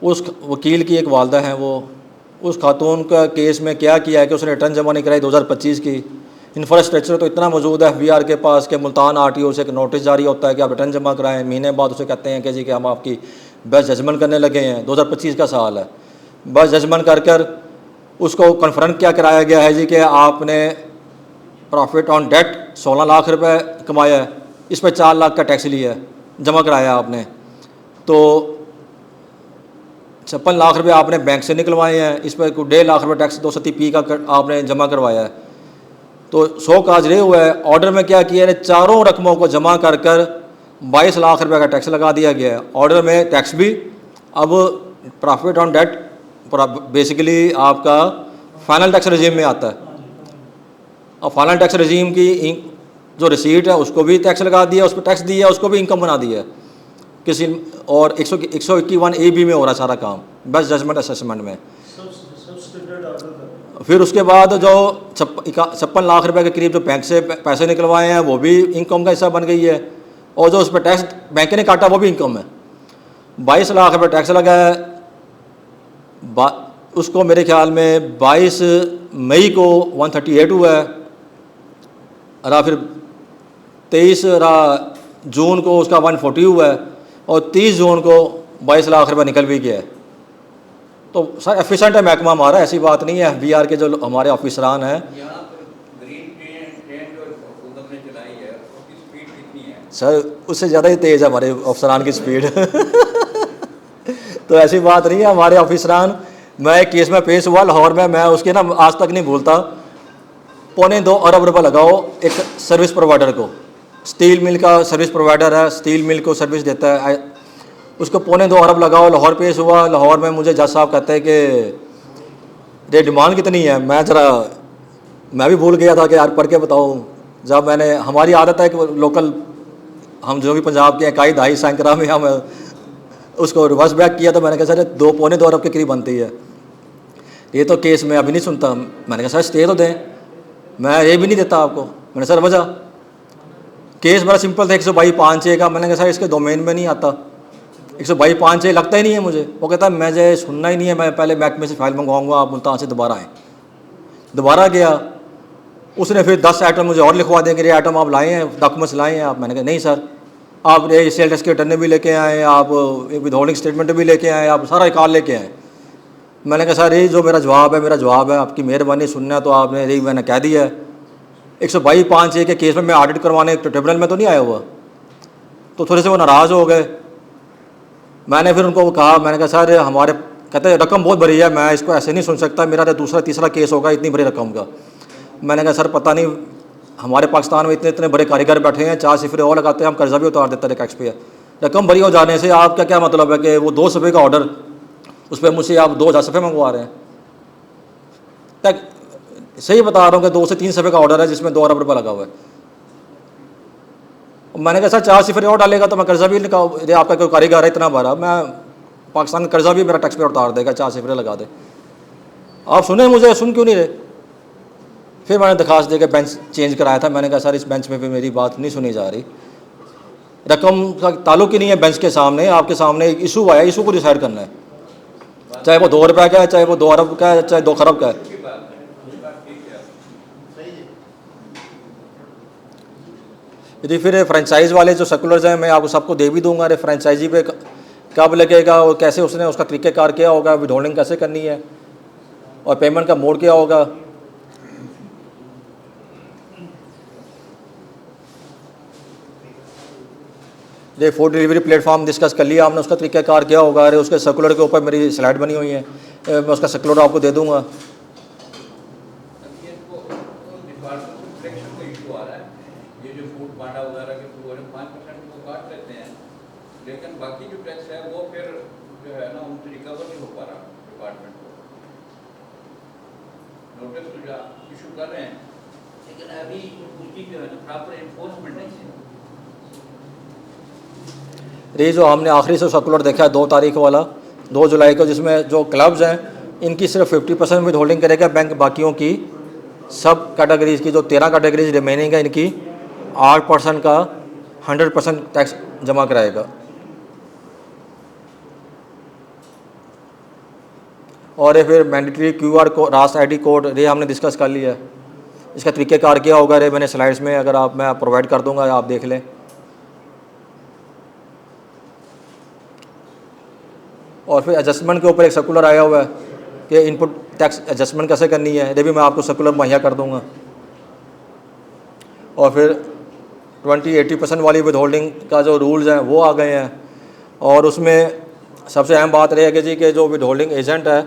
उस वकील की एक वालदा हैं, वो उस खातून का केस में क्या किया है कि उसने रिटर्न जमा नहीं कराई 2025 की। इंफ्रास्ट्रक्चर तो इतना मौजूद है FBR के पास कि मुल्तान RTO से एक नोटिस जारी होता है कि आप रिटर्न जमा कराएं, महीने बाद उसे कहते हैं कि जी कि हम आपकी बस जजमेंट करने लगे हैं। 2025 का साल है, बस जजमेंट कर उसको कन्फर्म क्या कराया गया है जी कि आपने प्रॉफिट ऑन डेट 16 लाख रुपए कमाया है, इस पर 4 लाख का टैक्स लिया है, जमा कराया आपने, तो 56 लाख रुपए आपने बैंक से निकलवाए हैं, इस पर 1.5 लाख रुपए टैक्स 230P का आपने जमा करवाया है। तो 100 काज रहे हुआ है। ऑर्डर में क्या किया है, चारों रकमों को जमा कर 22 लाख रुपए का टैक्स लगा दिया गया है। ऑर्डर में टैक्स भी, अब प्रॉफिट ऑन डेट बेसिकली आपका फाइनल टैक्स रजीम में आता है। और फाइनल टैक्स रजीम की जो रिसीट है उसको भी टैक्स लगा दिया, उस पर टैक्स दिया, उसको भी इनकम बना दिया किसी, और 151AB में हो रहा सारा काम बस जजमेंट असेसमेंट में। फिर उसके बाद जो 56 लाख रुपए के करीब जो बैंक से पैसे निकलवाए हैं वो भी इनकम का हिस्सा बन गई है, और जो उस पर टैक्स बैंक ने काटा वो भी इनकम है। 22 लाख रुपए टैक्स लगा है, उसको मेरे ख्याल में 22 मई को 138 हुआ है, और फिर 23 जून को उसका 140 हुआ है, और 30 जून को 22 लाख रुपए निकल भी गया है। तो सर एफिशिएंट है महकमा हमारा, ऐसी बात नहीं है। FBR के जो हमारे ऑफिसरान हैं, यहाँ पर ग्रीन ट्रेन जो हुकूमत ने चलाई है उसकी स्पीड कितनी है? सर उससे ज़्यादा ही तेज़ है हमारे अफसरान की स्पीड तो ऐसी बात नहीं है। हमारे ऑफिसरान, मैं एक केस में पेश हुआ लाहौर में, मैं उसके ना आज तक नहीं भूलता, 2.25 अरब रुपये लगाओ एक सर्विस प्रोवाइडर को, स्टील मिल का सर्विस प्रोवाइडर है, स्टील मिल को सर्विस देता है, उसको 2.25 अरब लगाओ। लाहौर पेश हुआ, लाहौर में मुझे जज साहब कहते हैं कि ये डिमांड कितनी है। मैं भी भूल गया था कि यार पढ़ के बताऊँ। जब मैंने, हमारी आदत है कि लोकल हम जो भी पंजाब के इकाई दहाई सैंकड़ा में हम उसको रिवर्स बैक किया, तो मैंने कहा सर 2.25 अरब के करीब बनती है, ये तो केस मैं अभी नहीं सुनता। मैंने कहा सर स्टे तो दें, मैं ये भी नहीं देता आपको। मैंने सर वजह, केस बड़ा सिंपल था 122(5)(6) का। मैंने कहा सर इसके डोमेन में नहीं आता, 122(5)(6) लगता ही नहीं है मुझे। वो कहता है मुझे सुनना ही नहीं है, मैं पहले महकमे से फाइल मंगवाऊँगा, आप मुल्तान से दोबारा आएँ। दोबारा गया, उसने फिर 10 आइटम मुझे और लिखवा देंगे, ये आइटम आप लाए हैं, डॉक्यूमेंट्स लाए हैं आप। मैंने कहा नहीं सर, आप ये सेल टैक्स के रिटर्न भी लेके आए, आप विद होल्डिंग स्टेटमेंट भी लेके आए, आप सारा रिकॉर्ड लेके आए। मैंने कहा सर ये जो मेरा जवाब है, आपकी मेहरबानी सुनना है तो आपने यही मैंने कह दिया है। 122(5)(6) के केस में मैं ऑडिट करवाने ट्रिब्यूनल में तो नहीं आया हुआ। तो थोड़े से वो नाराज़ हो गए। मैंने फिर उनको कहा, मैंने कहा सर हमारे, कहते रकम बहुत बड़ी है, मैं इसको ऐसे नहीं सुन सकता, मेरा तो दूसरा तीसरा केस होगा इतनी बड़ी रकम का। मैंने कहा सर पता नहीं, हमारे पाकिस्तान में इतने बड़े कारीगर बैठे हैं, 4 सिफरे और लगाते हैं, हम कर्जा भी उतार देते हैं टैक्स पे। रकम बड़ी हो जाने से आपका क्या मतलब है कि वो 2 सफ़े का ऑर्डर, उस पर मुझसे आप 2000 सफ़े मंगवा रहे हैं। तक सही बता रहा हूँ कि 2 से 3 सफ़े का ऑर्डर है जिसमें 2 अरब रुपये लगा हुआ है। मैंने कहा सर 4 सिफरे और डालेगा तो मैं कर्जा भी निकाल, आपका कोई कारीगर है इतना बड़ा, मैं पाकिस्तान का कर्जा भी मेरा टैक्स पे उतार देगा, 4 सिफरे लगा दे। आप सुने मुझे, सुन क्यों नहीं रहे? फिर मैंने दरखास्त दे के बेंच चेंज कराया था। मैंने कहा सर इस बेंच में भी मेरी बात नहीं सुनी जा रही, रकम का ताल्लुक ही नहीं है बेंच के सामने, आपके सामने एक इशू आया, इशू को डिसाइड करना है, चाहे वो 2 रुपये का है, चाहे वो 2 अरब का है, चाहे 2 खरब का है। यदि फिर फ्रेंचाइज़ वाले जो सर्कुलर्स हैं मैं आपको सबको दे भी दूंगा। अरे फ्रेंचाइजी पे कब लगेगा और कैसे उसने उसका तरीक़ेकार क्या होगा, विदहोल्डिंग कैसे करनी है और पेमेंट का मोड क्या होगा। ये फूड डिलीवरी प्लेटफॉर्म डिस्कस कर लिया आपने, उसका तरीक़ेकार क्या होगा। अरे उसके सर्कुलर के ऊपर मेरी स्लाइड बनी हुई है, मैं उसका सर्कुलर आपको दे दूँगा। लेकिन बाकी जो टैक्स है वो फिर जो है ना उनसे रिकवर नहीं हो पा रहा डिपार्टमेंट को। नोटिस तो जो इशू कर रहे हैं लेकिन अभी उसकी जो है ना प्रॉपर एनफोर्समेंट नहीं है। ये जो हमने आखिरी से सर्कुलर देखा है 2 तारीख वाला, 2 जुलाई को, जिसमें जो क्लब्स हैं इनकी सिर्फ 50% विद होल्डिंग करेगा बैंक, बाकियों की सब कैटेगरीज की जो 13 कैटेगरीज रिमेनिंग है इनकी 8% का 100% टैक्स जमा कराएगा। और ये फिर mandatory QR code, Rust ID code, ये हमने डिस्कस कर लिया है। इसका तरीक़ेकार क्या होगा रे मैंने स्लाइड्स में अगर आप मैं प्रोवाइड कर दूंगा, आप देख लें। और फिर एडजस्टमेंट के ऊपर एक सर्कुलर आया हुआ है कि इनपुट टैक्स एडजस्टमेंट कैसे करनी है, ये भी मैं आपको सर्कुलर मुहैया कर दूंगा। और फिर 20-80% वाली विद होल्डिंग का जो रूल्स हैं वो आ गए हैं। और उसमें सबसे अहम बात रही है कि जी कि जो विद होल्डिंग एजेंट है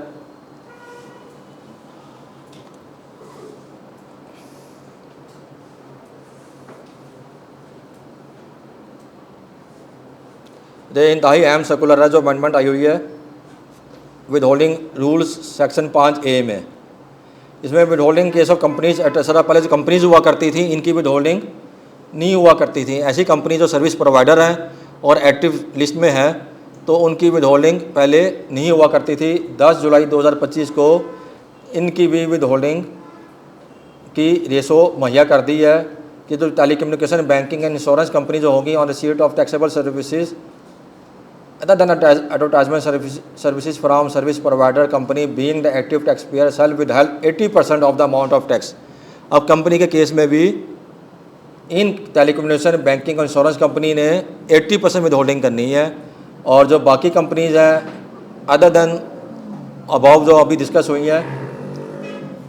ये इंतहाई अहम सर्कुलर है जो अमेंडमेंट आई हुई है with holding rules section 5A में। इसमें with holding case of companies etcetera, पहले जो कंपनीज हुआ करती थी इनकी विद होल्डिंग नहीं हुआ करती थी। ऐसी कंपनी जो सर्विस प्रोवाइडर हैं और एक्टिव लिस्ट में है तो उनकी विद होल्डिंग पहले नहीं हुआ करती थी। 10 जुलाई 2025 को इनकी भी विद होल्डिंग की रेशो मुहैया कर दी है कि जो telecommunication, banking and insurance company जो होगी on receipt of taxable services other than advertisement services from service provider company being the active taxpayer shall withhold 80% of the amount of tax। अब company के case में भी इन telecommunication, banking और insurance company ने 80% withholding करनी है। और जो बाकी कंपनीज हैं अदर देन अबाव जो अभी डिस्कस हुई हैं,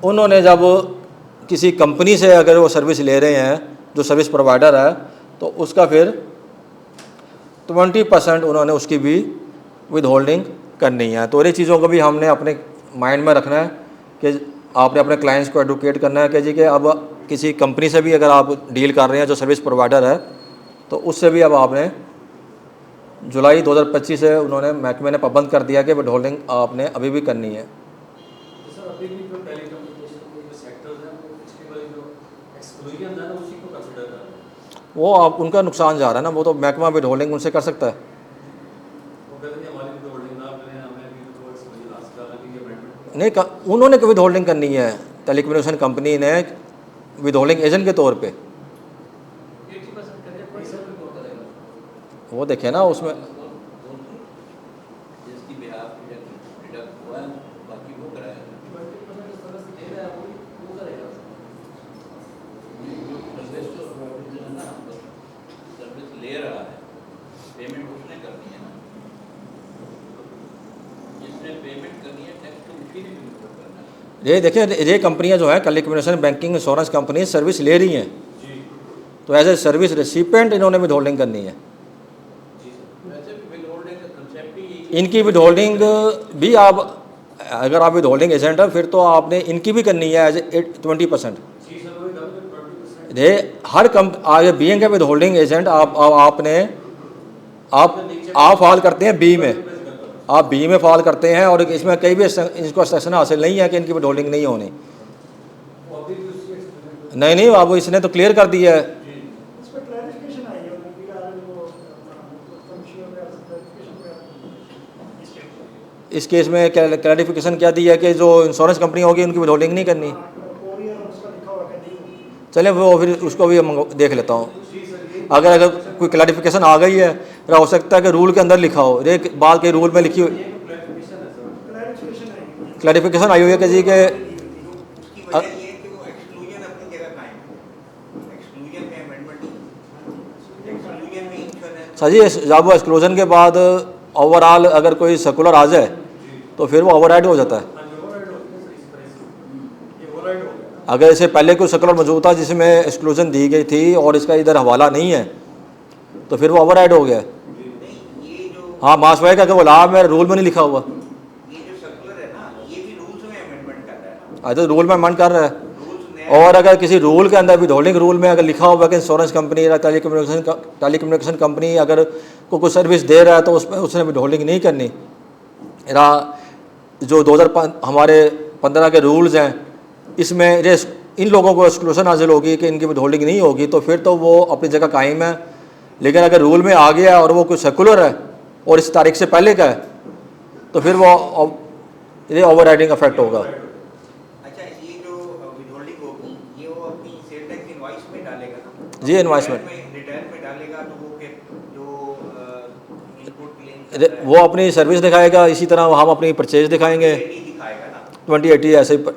उन्होंने जब किसी कंपनी से अगर वो सर्विस ले रहे हैं जो सर्विस प्रोवाइडर है तो उसका फिर 20% उन्होंने उसकी भी विद होल्डिंग करनी है। तो ये चीज़ों को भी हमने अपने माइंड में रखना है कि आपने अपने क्लाइंट्स को एडुकेट करना है कि जी कि अब किसी कंपनी से भी अगर आप डील कर रहे हैं जो सर्विस प्रोवाइडर है तो उससे भी अब आपने जुलाई 2025 से उन्होंने महकमे ने पाबंद कर दिया कि विद होल्डिंग आपने अभी भी करनी है। तो सर अभी भी जो टेलीकम्युनिकेशन के जो सेक्टर्स हैं वो पिछली वाली जो एक्सक्लूजन है ना उसी को कंसिडर कर रहे हैं। वो आप उनका नुकसान जा रहा है ना, वो तो महकमा विद होल्डिंग उनसे कर सकता है। वो कहते हैं हमारी विद होल्डिंग ना करें, हमें भी तो एक्सक्लूजन हासिल करना कि ये अमेंडमेंट नहीं, उन्होंने विद होल्डिंग करनी है, टेलीकम्युनिकेशन कंपनी ने विद होल्डिंग एजेंट के तौर पे। 80% करें, कोई सब को करेगा। वो देखे ना उसमें जिसकी बिहार पे डिडक्ट हुआ है, बाकी वो कराएगा। 20% सर्विस दे रहा है वो करेगा। सर्विस ले रहा है, पेमेंट उसने करनी है ना, जिसने पेमेंट करनी है टैक्स तो उसी ने भी करना है। ये देखिए, ये कंपनियां जो है telecommunication, banking, insurance company service ले रही हैं, जी तो एज ए सर्विस रिसिपेंट इन्होंने विद होल्डिंग करनी है। जी सर। वैसे भी विद होल्डिंग का कंसेप्ट ही इनकी विद होल्डिंग भी आप, अगर आप विद होल्डिंग एजेंट है फिर तो आपने इनकी भी करनी है एज ए 20%। जी सर वही कहा 20%। ये हर आगे बीइंग है विद होल्डिंग एजेंट, आपने आप फाल करते हैं बी में, आप बी में फाल करते हैं और इसमें कई भी इनको सेक्शन हासिल नहीं है कि इनकी विद होल्डिंग नहीं होनी। वो अभी भी उसी एक्सक्लूजन नहीं, अब इसने तो क्लियर कर दिया है। जी इस पर क्लैरिफिकेशन आई है उनकी वो कमिश्नर में क्लैरिफिकेशन में इस केस में क्लैरिफिकेशन क्या दी है कि जो इंश्योरेंस कंपनी होगी उनकी विद होल्डिंग नहीं करनी। कोरियर उसका लिखा हुआ कि नहीं होगी। चले वो फिर उसको भी देख लेता हूँ। जी सर ये अगर कोई क्लैरिफिकेशन आ गई है तो हो सकता है कि रूल के अंदर लिखा हो, ये बात के रूल में लिखी हुई ये क्लैरिफिकेशन है सर। क्लैरिफिकेशन आई है। क्लैरिफिकेशन आई हुई है कि जी के उसकी वजह ये है कि वो एक्सक्लूजन अपनी जगह कायम है। एक्सक्लूजन में अमेंडमेंट, एक्सक्लूजन में इंश्योरेंस। सर जी, जब वो एक्सक्लूजन के बाद ओवरऑल अगर कोई सर्कुलर आ जाए तो फिर वो ओवरराइड हो जाता है। हाँ जी ओवरराइड हो गया सर इस तरह से। ये ओवरराइड हो गया। अगर इससे पहले कोई सर्कुलर मौजूद था जिसमें एक्सक्लूजन दी गई थी और इसका इधर हवाला नहीं है तो फिर वो ओवरराइड हो गया। नहीं, ये जो हाँ, मासवाई का वो लाभ में रूल में नहीं लिखा हुआ, ये जो सर्कुलर है ना, ये भी रूल्स में अमेंडमेंट कर रहा है ना। आज तो रूल में अमेंड कर रहा है। रूल्स नए और अगर किसी रूल के अंदर विद होल्डिंग रूल में अगर लिखा हुआ कि इंश्योरेंस कंपनी या टेलीकम्युनिकेशन कंपनी अगर को कुछ सर्विस दे रहा है तो उसमें उसने विद होल्डिंग नहीं करनी। जो 2005 हमारे 15 के रूल्स हैं इसमें इन लोगों को एक्सक्लूजन हासिल होगी कि इनकी विद होल्डिंग नहीं होगी तो फिर तो वो अपनी जगह कायम है। लेकिन अगर रूल में आ गया और वो कोई सर्कुलर है और इस तारीख से पहले का है तो फिर वो ये ओवरराइडिंग इफेक्ट होगा। अच्छा, ये जो विदहोल्डिंग होगी ये वो अपनी सेल टैक्स इनवॉइस में डालेगा ना। जी, इनवॉइस में। रिटर्न में डालेगा तो वो फिर जो इनपुट क्लेम वो अपनी सर्विस दिखाएगा, इसी तरह हम अपनी परचेज दिखाएंगे दिखाएगा ना, 2080 ऐसे ठीक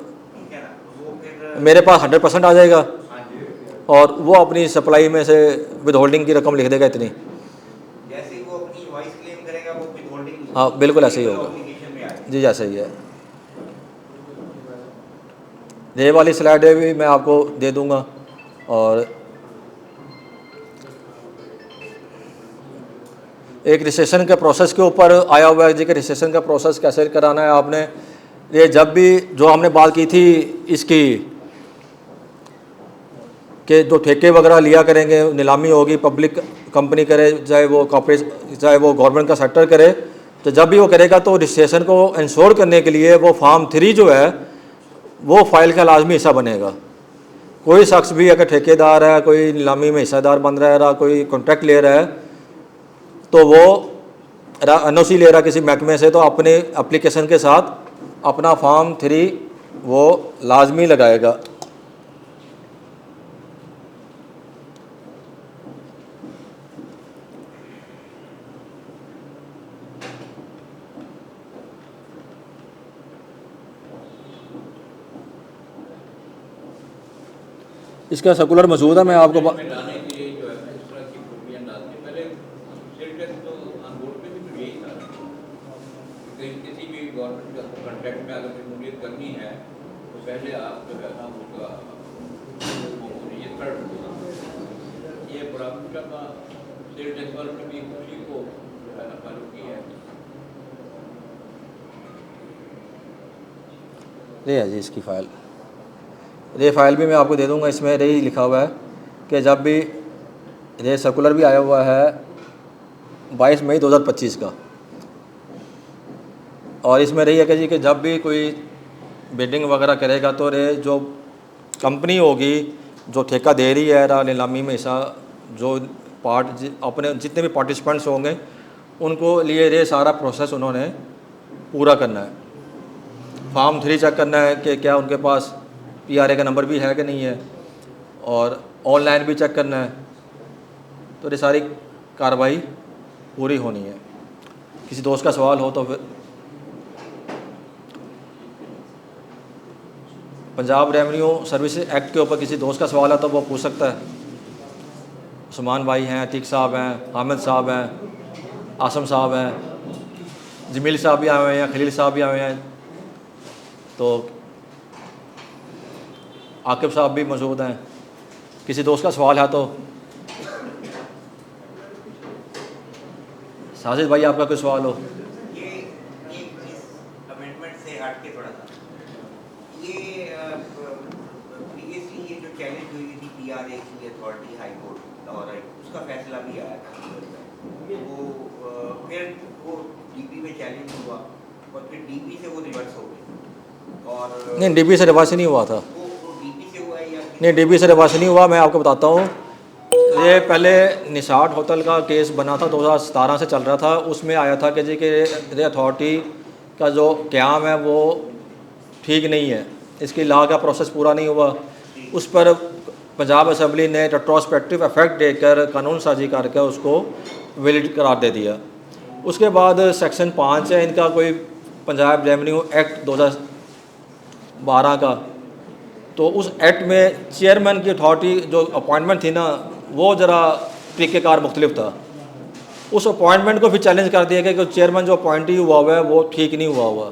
है ना। तो वो फिर मेरे पास 100% आ जाएगा हाँ जी, और वो अपनी सप्लाई में से विद होल्डिंग की रकम लिख देगा इतनी। जैसे ही वो अपनी इनवॉइस क्लेम करेगा वो विदहोल्डिंग हाँ, बिल्कुल ऐसे ही होगा। ऑब्लिगेशन में आएगा। जी, ऐसा ही है। ये वाली स्लाइड भी मैं आपको दे दूंगा। और एक रिसेशन के प्रोसेस के ऊपर आया हुआ है जी कि रिसेशन का प्रोसेस कैसे कराना है आपने। ये जब भी जो हमने बात की थी इसकी कि जो ठेके वगैरह लिया करेंगे, नीलामी होगी, पब्लिक कंपनी करे चाहे वो कॉर्पोरेट चाहे वो गवर्नमेंट का सेक्टर करे, तो जब भी वो करेगा तो रजिस्ट्रेशन को इंश्योर करने के लिए वो फॉर्म 3 जो है वो फाइल का लाजमी हिस्सा बनेगा। कोई शख्स भी अगर ठेकेदार है, कोई नीलामी में हिस्सेदार बन रहा है, कोई कॉन्ट्रैक्ट ले रहा है तो वो NOC ले रहा किसी महकमे से तो अपने एप्लीकेशन के साथ अपना फॉर्म 3 वो लाजमी लगाएगा। इसका सर्कुलर मौजूद है, मैं आपको में लाने के लिए जो है इस तरह की प्रक्रिया डालते हैं। पहले सेल टैक्स तो ऑन बोर्ड में भी यही था कि किसी भी गवर्नमेंट का कॉन्ट्रैक्ट में अगर शमूलियत करनी है तो पहले आप जो है ना उसका रजिस्टर्ड होगा। ये बराबर का सेल टैक्स वालों ने भी उसी को जो है ना फॉलो किया है। ये है जी इसकी फ़ाइल। ये फ़ाइल भी मैं आपको दे दूंगा। इसमें यही लिखा हुआ है कि जब भी ये सर्कुलर भी आया हुआ है 22 मई 2025 का। और इसमें रही है कि जी कि जब भी कोई बिल्डिंग वगैरह करेगा तो रे जो कंपनी होगी जो ठेका दे रही है नीलामी में हिस्सा जो अपने जितने भी पार्टिसिपेंट्स होंगे उनको लिए रे सारा प्रोसेस उन्होंने पूरा करना है। फॉर्म 3 चेक करना है कि क्या उनके पास PRA का नंबर भी है कि नहीं है, और ऑनलाइन भी चेक करना है। तो ये सारी कार्रवाई पूरी होनी है। किसी दोस्त का सवाल हो तो फिर पंजाब रेवेन्यू सर्विस एक्ट के ऊपर किसी दोस्त का सवाल है तो वो पूछ सकता है। उस्मान भाई हैं, अतीक साहब हैं, हामिद साहब हैं, आसम साहब हैं, जमील साहब भी आए हुए हैं, खलील साहब भी आए हुए हैं, तो आकिब साहब भी मौजूद हैं। किसी दोस्त का सवाल है तो साजिद भाई आपका कोई सवाल हो? ये इस अमेंडमेंट से हट के थोड़ा सा ये प्रीवियसली ये जो चैलेंज हुई थी PRA की अथॉरिटी हाई कोर्ट और उसका फैसला भी आया था, वो फिर वो DP में चैलेंज हुआ और फिर DP से वो रिवर्स हो गई। और नहीं, DP से रिवर्स नहीं हुआ था। वो DP से हुआ है या नहीं, DP से रिवर्स नहीं हुआ। मैं आपको बताता हूँ, ये पहले निसाट होटल का केस बना था, 2017 से चल रहा था। उसमें आया था कि जी कि रे अथॉरिटी का जो क़याम है वो ठीक नहीं है, इसकी लॉ का प्रोसेस पूरा नहीं हुआ। उस पर पंजाब असम्बली ने रेट्रोस्पेक्टिव इफेक्ट देकर कानून साजी करके उसको वैलिड करार दे दिया। उसके बाद सेक्शन 5 है इनका, कोई पंजाब रेवेन्यू एक्ट 2012 का, तो उस एक्ट में चेयरमैन की अथॉरिटी जो अपॉइंटमेंट थी ना वो ज़रा तरीक़ेकार मुख्तलिफ था। उस अपॉइंटमेंट को भी चैलेंज कर दिया गया कि चेयरमैन जो अपॉइंटी हुआ हुआ है वो ठीक नहीं हुआ।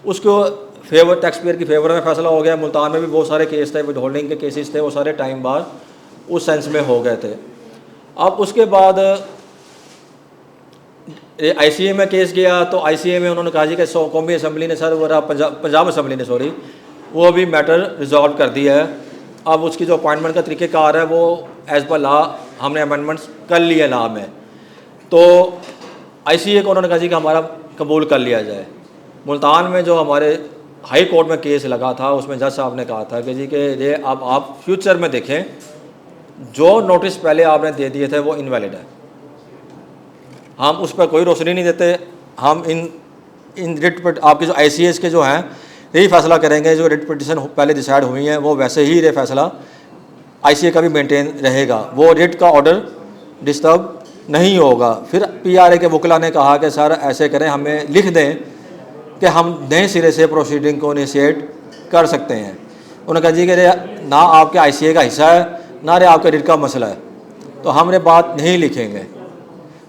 उसको फेवर टैक्स पेयर की फेवर में फ़ैसला हो गया। मुल्तान में भी बहुत सारे केस थे, विद होल्डिंग के केसेस थे, वो सारे टाइम बाद उस सेंस में हो गए थे। अब उसके बाद ICA में केस गया तो ICA में उन्होंने कहा जी कि कौमी असम्बली ने पंजाब असम्बली ने वो भी मैटर रिजॉल्व कर दिया है। अब उसकी जो अपॉइंटमेंट का तरीक़ेकार है वो एज़ पर लॉ हमने अमेंडमेंट्स कर लिए लॉ में, तो ICA को उन्होंने कहा जी कि हमारा कबूल कर लिया जाए। मुल्तान में जो हमारे हाई कोर्ट में केस लगा था उसमें जज साहब ने कहा था कि जी कि ये अब आप फ्यूचर में देखें, जो नोटिस पहले आपने दे दिए थे वो इनवैलिड है। हम उस पर कोई रोशनी नहीं देते। हम इन रिट आपके जो ICAs के जो हैं यही फैसला करेंगे, जो रिट पिटिशन पहले डिसाइड हुई हैं वो वैसे ही ये फैसला ICA का भी मेंटेन रहेगा, वो रिट का ऑर्डर डिस्टर्ब नहीं होगा। फिर PRA के वकला ने कहा कि सर ऐसे करें, हमें लिख दें कि हम नए सिरे से प्रोसीडिंग को इनिशिएट कर सकते हैं। उन्होंने कहा जी कि ना आपके ICA का हिस्सा है ना रे आपके रिट का मसला है, तो हम ये बात नहीं लिखेंगे।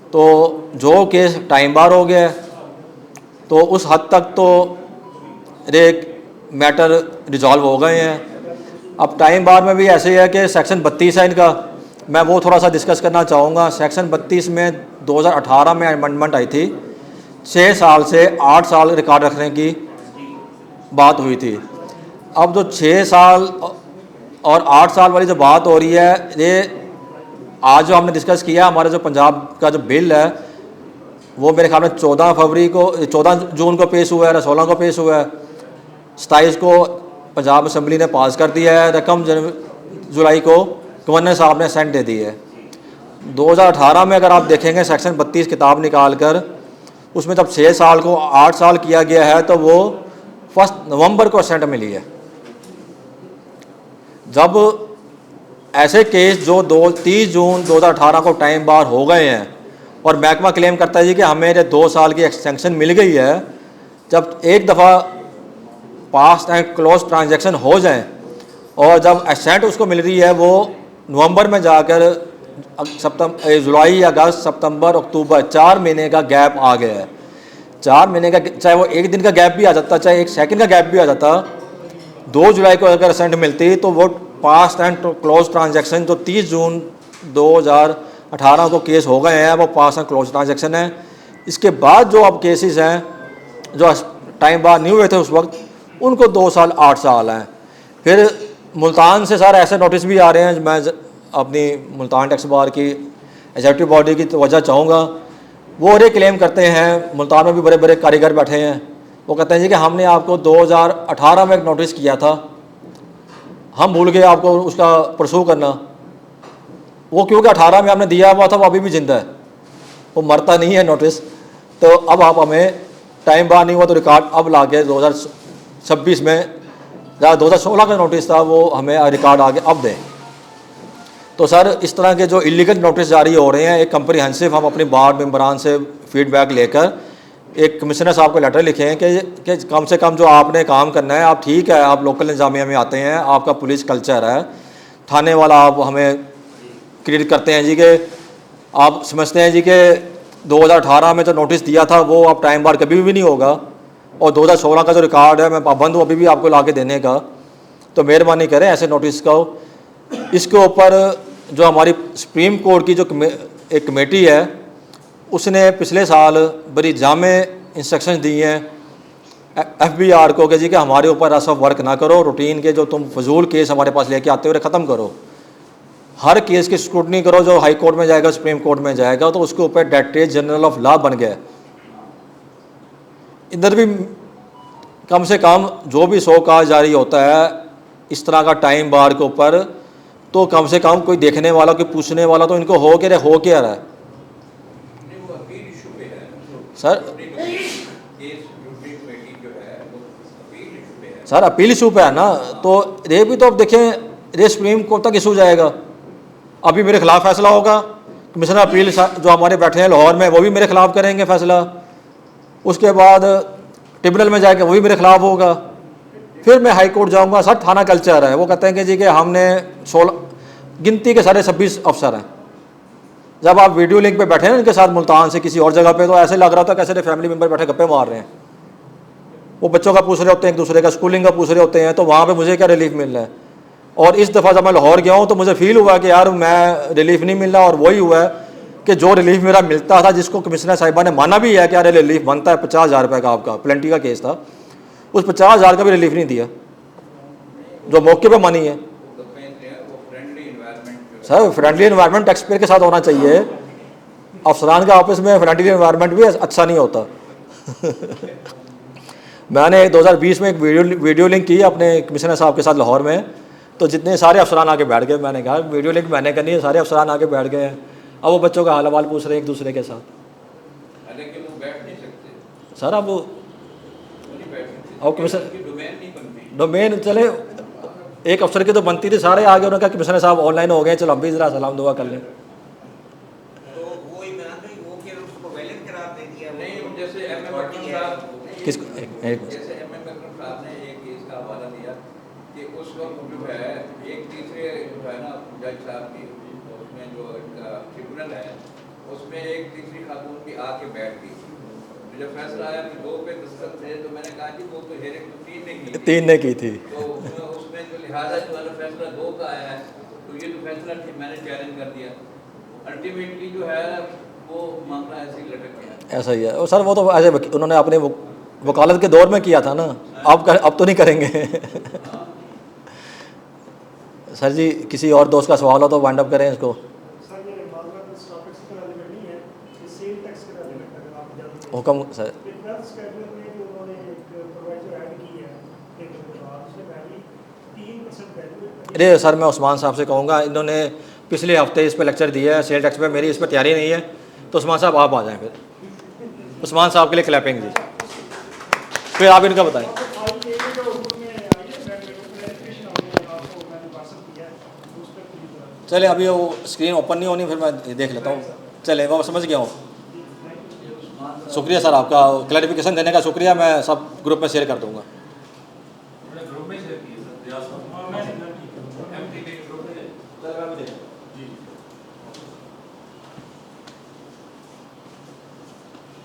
तो जो केस टाइम बार हो गया तो उस हद तक तो रे मैटर रिजॉल्व हो गए हैं। अब टाइम बार में भी ऐसे है कि सेक्शन 32 है इनका, मैं वो थोड़ा सा डिस्कस करना चाहूँगा। सेक्शन 32 में 2018 में अमेंडमेंट आई थी, 6 साल से 8 साल रिकॉर्ड रखने की बात हुई थी। अब जो 6 साल और 8 साल वाली जो बात हो रही है, ये आज जो हमने डिस्कस किया, हमारा जो पंजाब का जो बिल है वो मेरे ख्याल में 14 जून को पेश हुआ है, 16 को पेश हुआ है, 27 को पंजाब असम्बली ने पास कर दिया है, रकम जुलाई को गवर्नर साहब ने सेंड दे दी है। 2018 में अगर आप देखेंगे सेक्शन 32 किताब निकाल कर, उसमें जब 6 साल को 8 साल किया गया है तो वो 1 नवंबर को असेंट मिली है। जब ऐसे केस जो 30 जून 2018 को टाइम बार हो गए हैं और महकमा क्लेम करता है जी कि हमें 2 साल की एक्सटेंशन मिल गई है, जब एक दफ़ा पास्ट एंड क्लोज ट्रांजैक्शन हो जाएं और जब एसेंट उसको मिल रही है वो नवंबर में जाकर जुलाई, अगस्त, सितंबर, अक्टूबर 4 महीने का गैप आ गया है। 4 महीने का, चाहे वो एक दिन का गैप भी आ जाता, चाहे एक सेकंड का गैप भी आ जाता, 2 जुलाई को अगर एसेंट मिलती तो वो पास्ट एंड क्लोज ट्रांजैक्शन जो 30 जून 2018 को केस हो गए हैं वो पास्ट एंड क्लोज ट्रांजैक्शन है। इसके बाद जो अब केसेस हैं जो टाइम बाद नहीं हुए थे उस वक्त, उनको 2 साल 8 साल हैं। फिर मुल्तान से सारे ऐसे नोटिस भी आ रहे हैं। मैं अपनी मुल्तान टैक्स बार की एग्जीक्यूटिव बॉडी की वजह चाहूँगा वो और ये क्लेम करते हैं, मुल्तान में भी बड़े बड़े कारीगर बैठे हैं, वो कहते हैं जी कि हमने आपको 2018 में एक नोटिस किया था, हम भूल गए आपको उसका परसू करना। वो क्योंकि 18 में आपने दिया हुआ था, वो अभी भी जिंदा है, वो मरता नहीं है नोटिस। तो अब आप हमें टाइम बार नहीं हुआ तो रिकॉर्ड अब ला के 2026 में, जहाँ 2016 का नोटिस था वो हमें रिकॉर्ड आगे अब दें। तो सर इस तरह के जो इलीगल नोटिस जारी हो रहे हैं, एक कम्प्रीहेंसिव हम अपने वार्ड मेंबरान से फीडबैक लेकर एक कमिश्नर साहब को लेटर लिखे हैं कि कम से कम जो आपने काम करना है, आप ठीक है आप लोकल इंतजामिया में आते हैं, आपका पुलिस कल्चर है, थाने वाला आप हमें क्रिएट करते हैं जी कि आप समझते हैं जी कि 2018 में जो नोटिस दिया था वो आप टाइम बार कभी भी नहीं होगा, और 2016 का जो रिकॉर्ड है मैं पाबंद हूँ अभी भी आपको ला के देने का। तो मेहरबानी करें ऐसे नोटिस को। इसके ऊपर जो हमारी सुप्रीम कोर्ट की जो एक कमेटी है उसने पिछले साल बड़ी जामे इंस्ट्रक्शंस दी हैं FBR को कि जी कि हमारे ऊपर ऐसा वर्क ना करो, रूटीन के जो तुम फजूल केस हमारे पास लेके आते हो ख़त्म करो, हर केस की स्क्रूटनी करो, जो हाई कोर्ट में जाएगा सुप्रीम कोर्ट में जाएगा तो उसके ऊपर डायरेक्टरेट जनरल ऑफ लॉ बन गया। इधर भी कम से कम जो भी 100 काज जारी होता है इस तरह का टाइम बार के ऊपर, तो कम से कम कोई देखने वाला, कोई पूछने वाला तो इनको हो क्या रहा है सर। सर अपील इशू पे है ना, तो ये भी तो अब देखें ये सुप्रीम कोर्ट तक इशू जाएगा। अभी मेरे खिलाफ फैसला होगा, कमिश्नर अपील जो हमारे बैठे हैं लाहौर में वो भी मेरे खिलाफ करेंगे फैसला, उसके बाद ट्रिब्यूनल में जाके वो भी मेरे खिलाफ होगा, फिर मैं हाई कोर्ट जाऊँगा। सर थाना कल्चर है, वो कहते हैं कि जी कि हमने 16 गिनती के सारे 26 अफसर हैं। जब आप वीडियो लिंक पे बैठे हैं इनके साथ मुल्तान से किसी और जगह पे, तो ऐसे लग रहा था कैसे फैमिली मेम्बर बैठे गप्पे मार रहे हैं, वो बच्चों का पूछ रहे होते हैं, एक दूसरे का स्कूलिंग का पूछ रहे होते हैं, तो वहाँ पे मुझे क्या रिलीफ मिल रहा है। और इस दफ़ा जब मैं लाहौर गया हूँ तो मुझे फील हुआ कि यार मैं रिलीफ नहीं मिल रहा, और वही हुआ है कि जो रिलीफ मेरा मिलता था, जिसको कमिश्नर साहिबा ने माना भी है कि यार रिलीफ बनता है 50,000 रुपये का, आपका प्लेंटी का केस था, उस 50,000 का भी रिलीफ नहीं दिया जो मौके पर मानी है। Sir friendly environment tax payer के साथ होना चाहिए, अफसरान का ऑफिस में फ्रेंडली इन्वायरमेंट भी अच्छा नहीं होता। मैंने 2020 में एक वीडियो लिंक की अपने कमिश्नर साहब के साथ लाहौर में, तो जितने सारे अफसरान आके बैठ गए, मैंने कहा वीडियो लिंक मैंने करनी है, सारे अफसरान आके बैठ गए हैं। अब वो बच्चों का हाल हवाल पूछ रहे हैं एक दूसरे के साथ। सर अब कमिश्नर डोमेन चले एक अफसर की तो बनती थी, सारे आगे उन्होंने कहा कमिश्नर साहब ऑनलाइन हो गए, चलो हम भी जरा सलाम दुआ कर लें। किसको जैसे MM अकरम साहब ने एक केस का हवाला दिया कि उस वक्त जो है एक तीसरे जो है ना जज साहब की उसमें जो ट्रिब्यूनल है उसमें एक तीसरी खातून की आके बैठ गई, तो जब फैसला आया कि 2 पे दस्तखत थे, तो मैंने कहा कि वो तो हेयरिंग तो 3 ने की थी, तो उसमें जो लिहाजा जो है फैसला 2 का आया है, तो ये जो फैसला मैंने चैलेंज कर दिया। अल्टीमेटली जो है वो मामला ऐसे ही लटक गया। ऐसा ही है। और सर वो तो ऐसे उन्होंने अपने वकालत के दौर में किया था ना, अब तो नहीं करेंगे। सर जी किसी और दोस्त का सवाल हो तो वाइंड अप करें इसको। सर ये मामला इस टॉपिक से रिलेटेड नहीं है, ये सेल टैक्स के रिलेटेड अगर आप जानते हैं। हुक्म सर ट्वेल्थ शेड्यूल में जो उन्होंने एक प्रोवाइजर ऐड की है एक उसमें पहली 3% वैल्यू। अरे सर मैं उस्मान साहब से कहूँगा, इन्होंने पिछले हफ्ते इस पर लेक्चर दिया है सेल टैक्स पे, मेरी इस पर तैयारी नहीं है, तो उस्मान साहब आप आ जाएँ फिर। उस्मान साहब के लिए क्लैपिंग जी, फिर आप इनका बताएं। चले अभी वो स्क्रीन ओपन नहीं होनी, फिर मैं देख लेता हूँ। चले वो समझ गया हूँ। शुक्रिया सर आपका क्लैरिफिकेशन देने का शुक्रिया, मैं सब ग्रुप में शेयर कर दूँगा।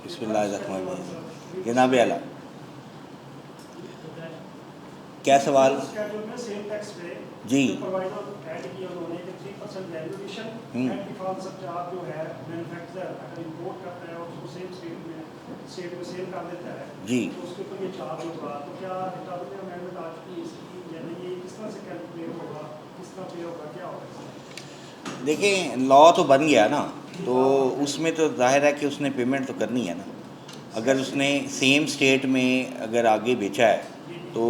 बिस्मिल्लाहिर्रहमानिर्रहीम। जनाब आला क्या सवाल जी? जी देखें, लॉ तो बन गया ना, तो उसमें तो जाहिर है कि उसने पेमेंट तो करनी है ना। अगर उसने सेम स्टेट में अगर आगे बेचा है तो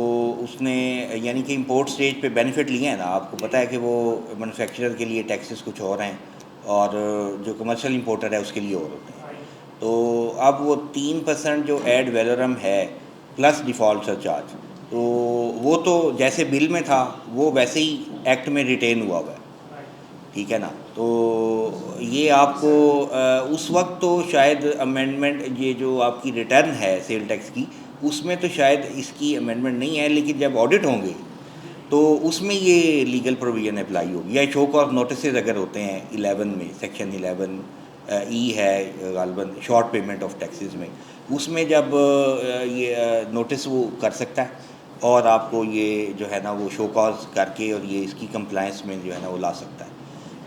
उसने यानी कि इंपोर्ट स्टेज पे बेनिफिट लिए हैं ना। आपको पता है कि वो मैन्युफैक्चरर के लिए टैक्सेस कुछ और हैं और जो कमर्शियल इंपोर्टर है उसके लिए और होते हैं। तो अब वो 3% जो एड वैलोरम है प्लस डिफ़ॉल्ट सरचार्ज, तो वो तो जैसे बिल में था वो वैसे ही एक्ट में रिटेन हुआ हुआ है, ठीक है ना। तो ये आपको उस वक्त तो शायद अमेंडमेंट, ये जो आपकी रिटर्न है सेल टैक्स की, उसमें तो शायद इसकी अमेंडमेंट नहीं है, लेकिन जब ऑडिट होंगे तो उसमें ये लीगल प्रोविजन अप्लाई होगी। या शो कॉज नोटिस अगर होते हैं 11 में, सेक्शन 11 ई है गालबन शॉर्ट पेमेंट ऑफ टैक्सेस में, उसमें जब ये नोटिस वो कर सकता है और आपको ये जो है ना वो शो कॉज करके और ये इसकी कंप्लायंस में जो है ना वो ला सकता है,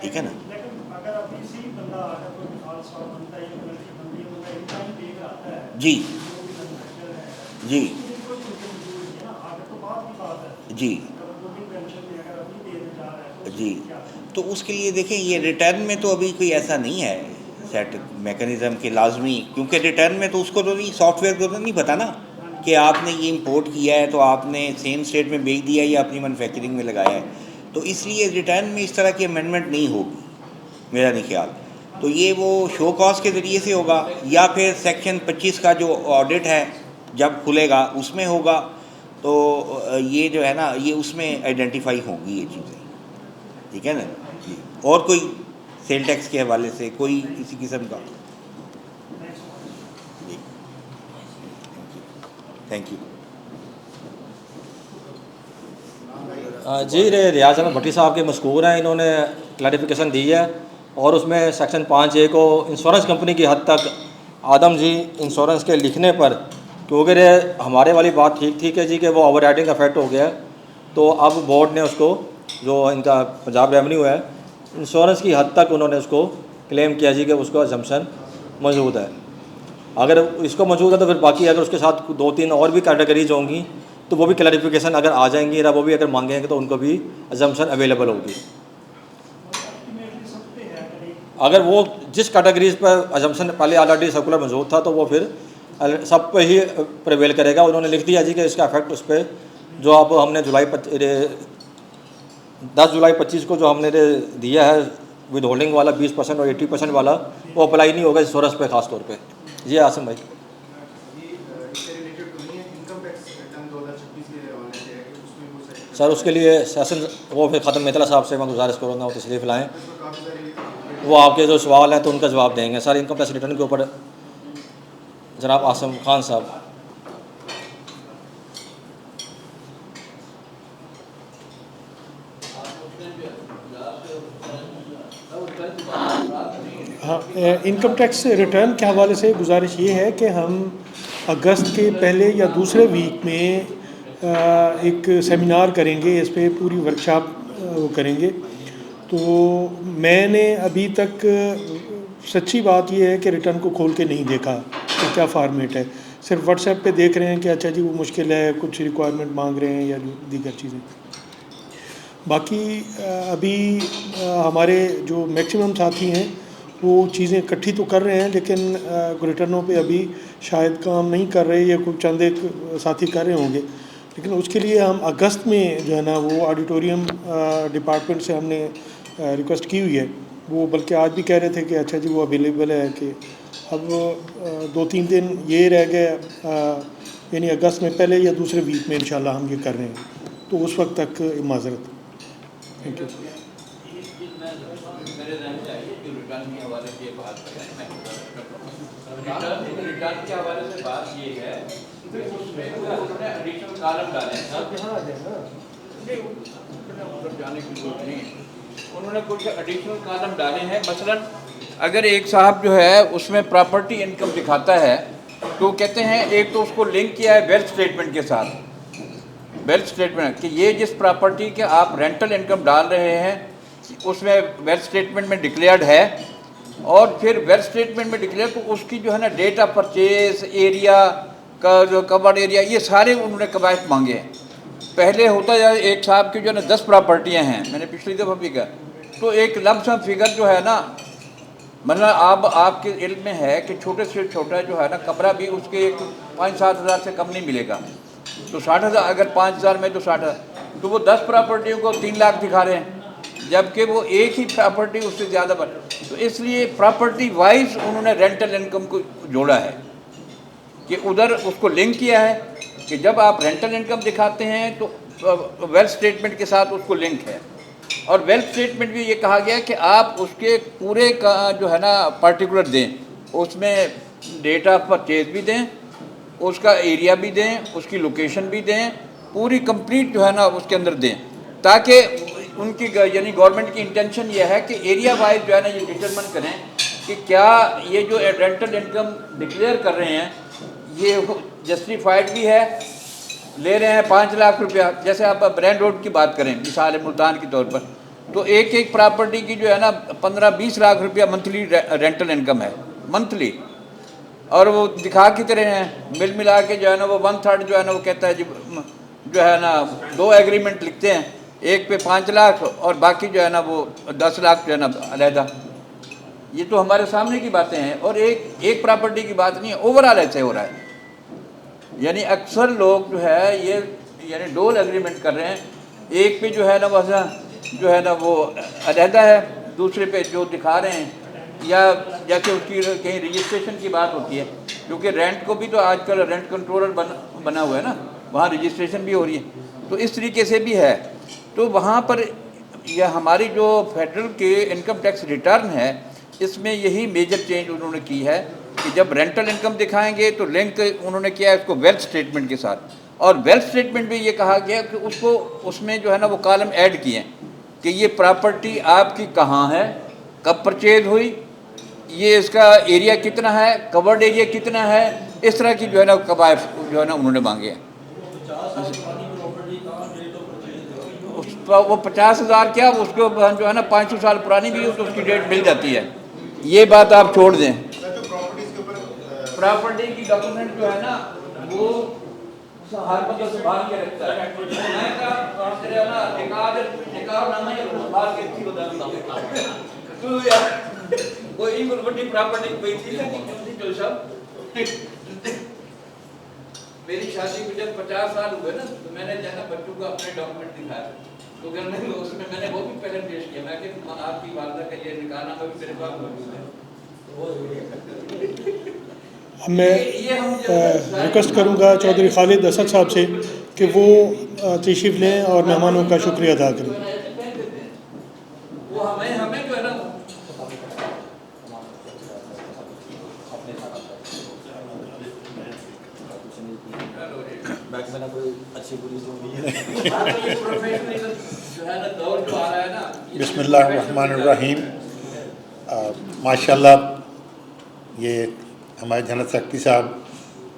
ठीक है ना। लेकिन अगर अभी से ही बंदा अगर कोई डिफॉल्ट सॉल्व बनता है या पेनल्टी बनती है, तो इनकम पे कराता है जी जो भी मैन्युफैक्चरर है, जी उसकी कोई जरूरी है ना, आगे तो बात की बात है। जी अगर वो भी पेंशन में अगर अभी देने जा रहा है तो जी। क्या है? तो उसके लिए देखें, ये रिटर्न में तो अभी कोई ऐसा नहीं है सेट मैकेनिज़्म के लाजमी, क्योंकि रिटर्न में तो उसको तो नहीं, सॉफ्टवेयर को तो नहीं पता ना कि आपने ये इंपोर्ट किया है तो आपने सेम स्टेट में बेच दिया या अपनी मैन्युफैक्चरिंग में लगाया है। तो इसलिए रिटर्न में इस तरह की अमेंडमेंट नहीं होगी, मेरा नहीं ख्याल। तो ये वो शो कॉज के ज़रिए से होगा या फिर सेक्शन 25 का जो ऑडिट है जब खुलेगा उसमें होगा। तो ये जो है ना ये उसमें आइडेंटिफाई होंगी ये चीज़ें, ठीक है ना जी। और कोई सेल टैक्स के हवाले से कोई किसी किस्म का जी, थैंक यू। जी रियाज अहमद भट्टी साहब के मशकूर हैं, इन्होंने क्लैरिफिकेशन दी है और उसमें सेक्शन 5A को इंश्योरेंस कंपनी की हद तक आदम जी इंश्योरेंस के लिखने पर, क्योंकि हमारे वाली बात ठीक थी कि जी कि वो ओवर राइडिंग इफेक्ट हो गया, तो अब बोर्ड ने उसको जो इनका पंजाब रेवेन्यू है इंश्योरेंस की हद तक उन्होंने उसको क्लेम किया जी कि उसको अजम्पशन मौजूद है। अगर इसको मौजूद है तो फिर बाकी अगर उसके साथ 2-3 और भी कैटेगरीज होंगी तो वो भी क्लैरिफिकेशन अगर आ जाएंगी या वो भी अगर मांगेंगे तो उनको भी अजम्पशन अवेलेबल होगी। अल्टीमेटली सब पे है अगर एक अगर वो जिस कैटेगरीज पर अजम्पशन पहले ऑलरेडी सर्कुलर मौजूद था तो वो फिर सब पे ही प्रिवेल करेगा। उन्होंने लिख दिया जी कि इसका इफेक्ट उस पर जो अब हमने 10 जुलाई 25 को जो हमने दिया है विद होल्डिंग वाला 20% और 80% वाला, वो अप्लाई नहीं होगा इंश्योरेंस पे ख़ास तौर पे। जी आसिम भाई। सर उसके लिए सेशन वो फिर ख़त्म मित्रा साहब से मैं गुजारिश करूँगा वो तशरीफ़ लाएँ, वो आपके जो सवाल हैं तो उनका जवाब देंगे। सर इनकम टैक्स रिटर्न के ऊपर जनाब आसिम खान साहब। हाँ, इनकम टैक्स रिटर्न के हवाले से गुजारिश ये है कि हम अगस्त के पहले या दूसरे वीक में एक सेमिनार करेंगे, इस पे पूरी वर्कशॉप वो करेंगे। तो मैंने अभी तक सच्ची बात ये है कि रिटर्न को खोल के नहीं देखा कि क्या फार्मेट है, सिर्फ व्हाट्सएप पे देख रहे हैं कि अच्छा जी वो मुश्किल है, कुछ रिक्वायरमेंट मांग रहे हैं या दीगर चीज़ें। बाकी अभी हमारे जो मैक्सिमम साथी हैं वो चीज़ें इकट्ठी तो कर रहे हैं, लेकिन रिटर्नों पे अभी शायद काम नहीं कर रहे, या कुछ चंद एक साथी कर रहे होंगे। लेकिन उसके लिए हम अगस्त में जो है ना वो ऑडिटोरियम डिपार्टमेंट से हमने रिक्वेस्ट की हुई है। वो बल्कि आज भी कह रहे थे कि अच्छा जी वो अवेलेबल है, कि अब 2-3 दिन ये रह गए, यानी अगस्त में पहले या दूसरे वीक में इंशाल्लाह हम ये कर रहे हैं, तो उस वक्त तक माजरत। Thank you. मेरे ध्यान में आई कि रिटर्न के हवाले से बात रिटर्न के हवाले से बात ये है कि उसमें उन्होंने एडिशनल कॉलम डाले हैं। जाने की जरूरत नहीं, उन्होंने कुछ एडिशनल कॉलम डाले हैं। मसलन अगर एक साहब जो है उसमें प्रॉपर्टी इनकम दिखाता है तो कहते हैं एक तो उसको लिंक किया है वेल्थ स्टेटमेंट के साथ, वेल्थ स्टेटमेंट कि ये जिस प्रॉपर्टी के आप रेंटल इनकम डाल रहे हैं उसमें वेल्थ स्टेटमेंट में डिक्लेयर्ड है, और फिर वेल्थ स्टेटमेंट में डिक्लेयर तो उसकी जो है ना डेट ऑफ परचेज, एरिया का जो कवर्ड एरिया, ये सारे उन्होंने कवायद मांगे हैं। पहले होता है एक साहब की जो है ना 10 प्रॉपर्टियाँ हैं, मैंने पिछली दफ़ा भी कहा तो एक लमसम फिगर जो है ना, मतलब आपके इल्म में है कि छोटे से छोटा जो है ना कमरा भी उसके एक 5-7 हज़ार से कम नहीं मिलेगा। तो 60,000, अगर 5,000 में तो 60,000, तो वो 10 प्रॉपर्टियों को 3 लाख दिखा रहे हैं, जबकि वो एक ही प्रॉपर्टी उससे ज़्यादा बन। तो इसलिए प्रॉपर्टी वाइज उन्होंने रेंटल इनकम को जोड़ा है कि उधर उसको लिंक किया है कि जब आप रेंटल इनकम दिखाते हैं तो वेल्थ स्टेटमेंट के साथ उसको लिंक है। और वेल्थ स्टेटमेंट भी ये कहा गया कि आप उसके पूरे का जो है ना पर्टिकुलर दें, उसमें डेट ऑफ परचेज भी दें, उसका एरिया भी दें, उसकी लोकेशन भी दें, पूरी कंप्लीट जो है ना उसके अंदर दें, ताकि उनकी यानी गवर्नमेंट की इंटेंशन ये है कि एरिया वाइज जो है ना ये डिटरमिन करें कि क्या ये जो रेंटल इनकम डिक्लेयर कर रहे हैं ये जस्टिफाइड भी है। ले रहे हैं 5 लाख रुपया, जैसे आप ब्रांड रोड की बात करें मिसाल मुल्तान के तौर पर, तो एक प्रॉपर्टी की जो है ना 15-20 लाख रुपया मंथली रेंटल इनकम है मंथली, और वो दिखा कितने हैं मिला के जो है ना वो 1/3 जो है ना वो कहता है जो है ना 2 एग्रीमेंट लिखते हैं, एक पे 5 लाख और बाकी जो है ना वो 10 लाख जो है ना अलहदा। ये तो हमारे सामने की बातें हैं, और एक प्रॉपर्टी की बात नहीं है, ओवरऑल ऐसे हो रहा है। यानी अक्सर लोग जो है ये यानी डोल एग्रीमेंट कर रहे हैं, एक पे जो है ना वैसा जो है ना वो अलहदा है, दूसरे पे जो दिखा रहे हैं, या जैसे उसकी कहीं रजिस्ट्रेशन की बात होती है, क्योंकि रेंट को भी तो आजकल रेंट कंट्रोलर बना हुआ है ना, वहाँ रजिस्ट्रेशन भी हो रही है, तो इस तरीके से भी है। तो वहाँ पर यह हमारी जो फेडरल के इनकम टैक्स रिटर्न है इसमें यही मेजर चेंज उन्होंने की है कि जब रेंटल इनकम दिखाएंगे तो लिंक उन्होंने किया है उसको वेल्थ स्टेटमेंट के साथ, और वेल्थ स्टेटमेंट भी ये कहा गया कि उसको उसमें जो है ना वो कॉलम ऐड किए हैं कि ये प्रॉपर्टी आपकी कहाँ है, कब परचेज हुई, ये इसका एरिया कितना है, कवर्ड एरिया कितना है, इस तरह की जो है ना कवायद जो है ना उन्होंने मांगे हैं। वो 50,000 क्या उसको जो है ना 500 साल पुरानी भी हो तो उसकी डेट मिल जाती है। ये बात आप छोड़ दें, प्रॉपर्टी की डॉक्यूमेंट जो है ना वो हर बंदा संभाल के रखता है। मैं का तेरे ना निकाह नामा है उसको संभाल के रखी होता है। तो यार वो इन बड़ी प्रॉपर्टी पे थी कि जो सब मेरी शादी को जब 50 साल हुए ना तो मैंने जो है ना बच्चों को अपने डॉक्यूमेंट दिखाया, तो घर में उसमें मैंने वो भी पहले पेश किया, मैं कि आपकी वालदा का ये निकाहनामा भी मेरे पास मौजूद है। मैं रिक्वेस्ट करूंगा चौधरी खालिद असद साहब से कि वो तशरीफ़ लें और मेहमानों का शुक्रिया अदा करें। वो हमें जो है ना बिस्मिल्लाहिर्रहमानिर्रहीम। माशाल्लाह ये हमारे जनरल सेक्रेटरी साहब,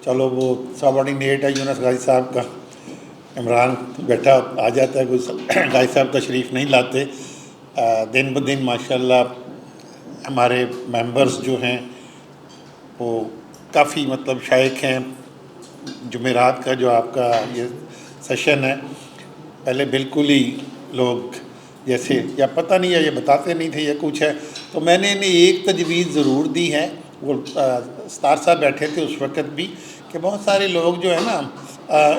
चलो वो सबऑर्डिनेट है यूनुस गाजी साहब का, इमरान बैठा आ जाता है, कोई गाजी साहब तशरीफ़ नहीं लाते। दिन ब दिन माशाल्लाह हमारे मेंबर्स जो हैं वो काफ़ी मतलब शायक हैं। जुमेरात का जो आपका ये सेशन है, पहले बिल्कुल ही लोग जैसे या पता नहीं है, ये बताते नहीं थे, ये कुछ है, तो मैंने इन्हें एक तजवीज़ ज़रूर दी है। वो स्टार साहब बैठे थे उस वक़्त भी कि बहुत सारे लोग जो है ना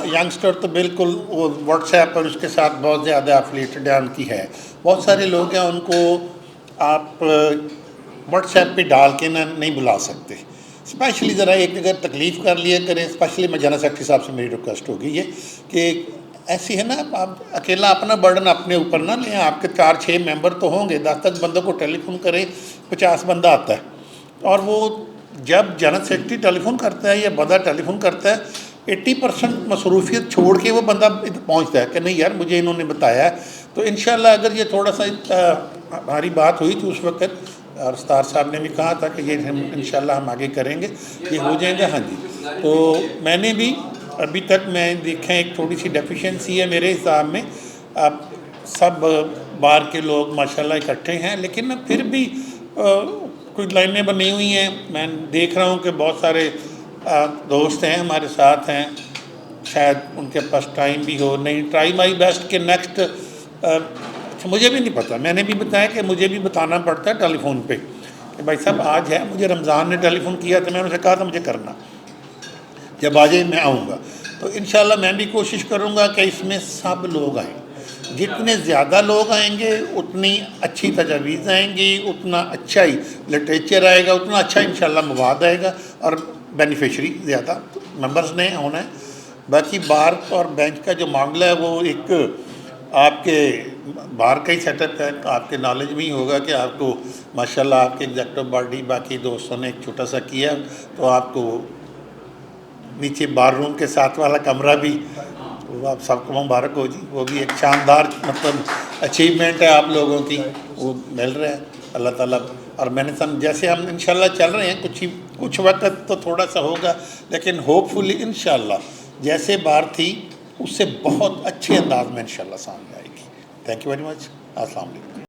यंगस्टर तो बिल्कुल वो व्हाट्सएप पर उसके साथ बहुत ज़्यादा एफिलिएटेड है, उनकी है, बहुत सारे लोग हैं उनको आप व्हाट्सएप पे डाल के ना नहीं बुला सकते। स्पेशली ज़रा एक जगह तकलीफ़ कर लिया करें। स्पेशली मैं जनरल सेक्रेटरी साहब से मेरी रिक्वेस्ट होगी ये कि ऐसी है ना, आप अकेला अपना बर्डन अपने ऊपर ना लें। आपके 4-6 मेंबर तो होंगे, 10 बंदों को टेलीफोन करें, 50 बंदा आता है, और वो जब जनरल सेक्रेटरी टेलीफोन करता है या बंदा टेलीफोन करता है 80% मसरूफियत छोड़ के वो बंदा पहुँचता है कि नहीं यार मुझे इन्होंने बताया है। तो इंशाल्लाह अगर ये थोड़ा सा हमारी बात हुई थी उस वक़्त, और स्टार साहब ने भी कहा था कि ये हम इंशाल्लाह हम आगे करेंगे, ये हो जाएगा। हाँ जी, तो मैंने भी अभी तक मैं देखें एक थोड़ी सी डेफिशिएंसी है मेरे हिसाब में। अब सब बार के लोग माशाल्लाह इकट्ठे हैं, लेकिन फिर भी कुछ लाइनें बनी हुई हैं। मैं देख रहा हूँ कि बहुत सारे दोस्त हैं हमारे साथ हैं, शायद उनके पास टाइम भी हो नहीं। ट्राई माई बेस्ट के नेक्स्ट अच्छा, मुझे भी नहीं पता, मैंने भी बताया कि मुझे भी बताना पड़ता है टेलीफोन पे कि भाई साहब आज है, मुझे रमज़ान ने टेलीफोन किया तो मैंने उनसे कहा था मुझे करना, जब आ जाए मैं आऊँगा। तो इंशाल्लाह मैं भी कोशिश करूँगा कि इसमें सब लोग आएँ, जितने ज़्यादा लोग आएंगे उतनी अच्छी तजावीज़ आएंगी, उतना अच्छा ही लिटरेचर आएगा, उतना अच्छा इंशाल्लाह मवाद आएगा और बेनिफिशरी ज़्यादा मेंबर्स ने होना है। बाकी बार और बेंच का जो मामला है वो एक आपके बाहर का ही सेटअप है, आपके नॉलेज में ही होगा कि आपको माशाल्लाह आपके एग्जेक्टिव बॉडी बाकी दोस्तों ने एक छोटा सा किया, तो आपको नीचे बार रूम के साथ वाला कमरा भी, वो आप सबको मुबारक हो जी, वो भी एक शानदार मतलब अचीवमेंट है आप लोगों की, वो मिल रहा है अल्लाह ताला। और मैंने जैसे हम इंशाल्लाह चल रहे हैं, कुछ वक्त तो थोड़ा सा होगा, लेकिन होपफुली इंशाल्लाह जैसे बार थी उससे बहुत अच्छे अंदाज में इंशाल्लाह सामने आएगी। Thank you very much. अस्सलाम वालेकुम।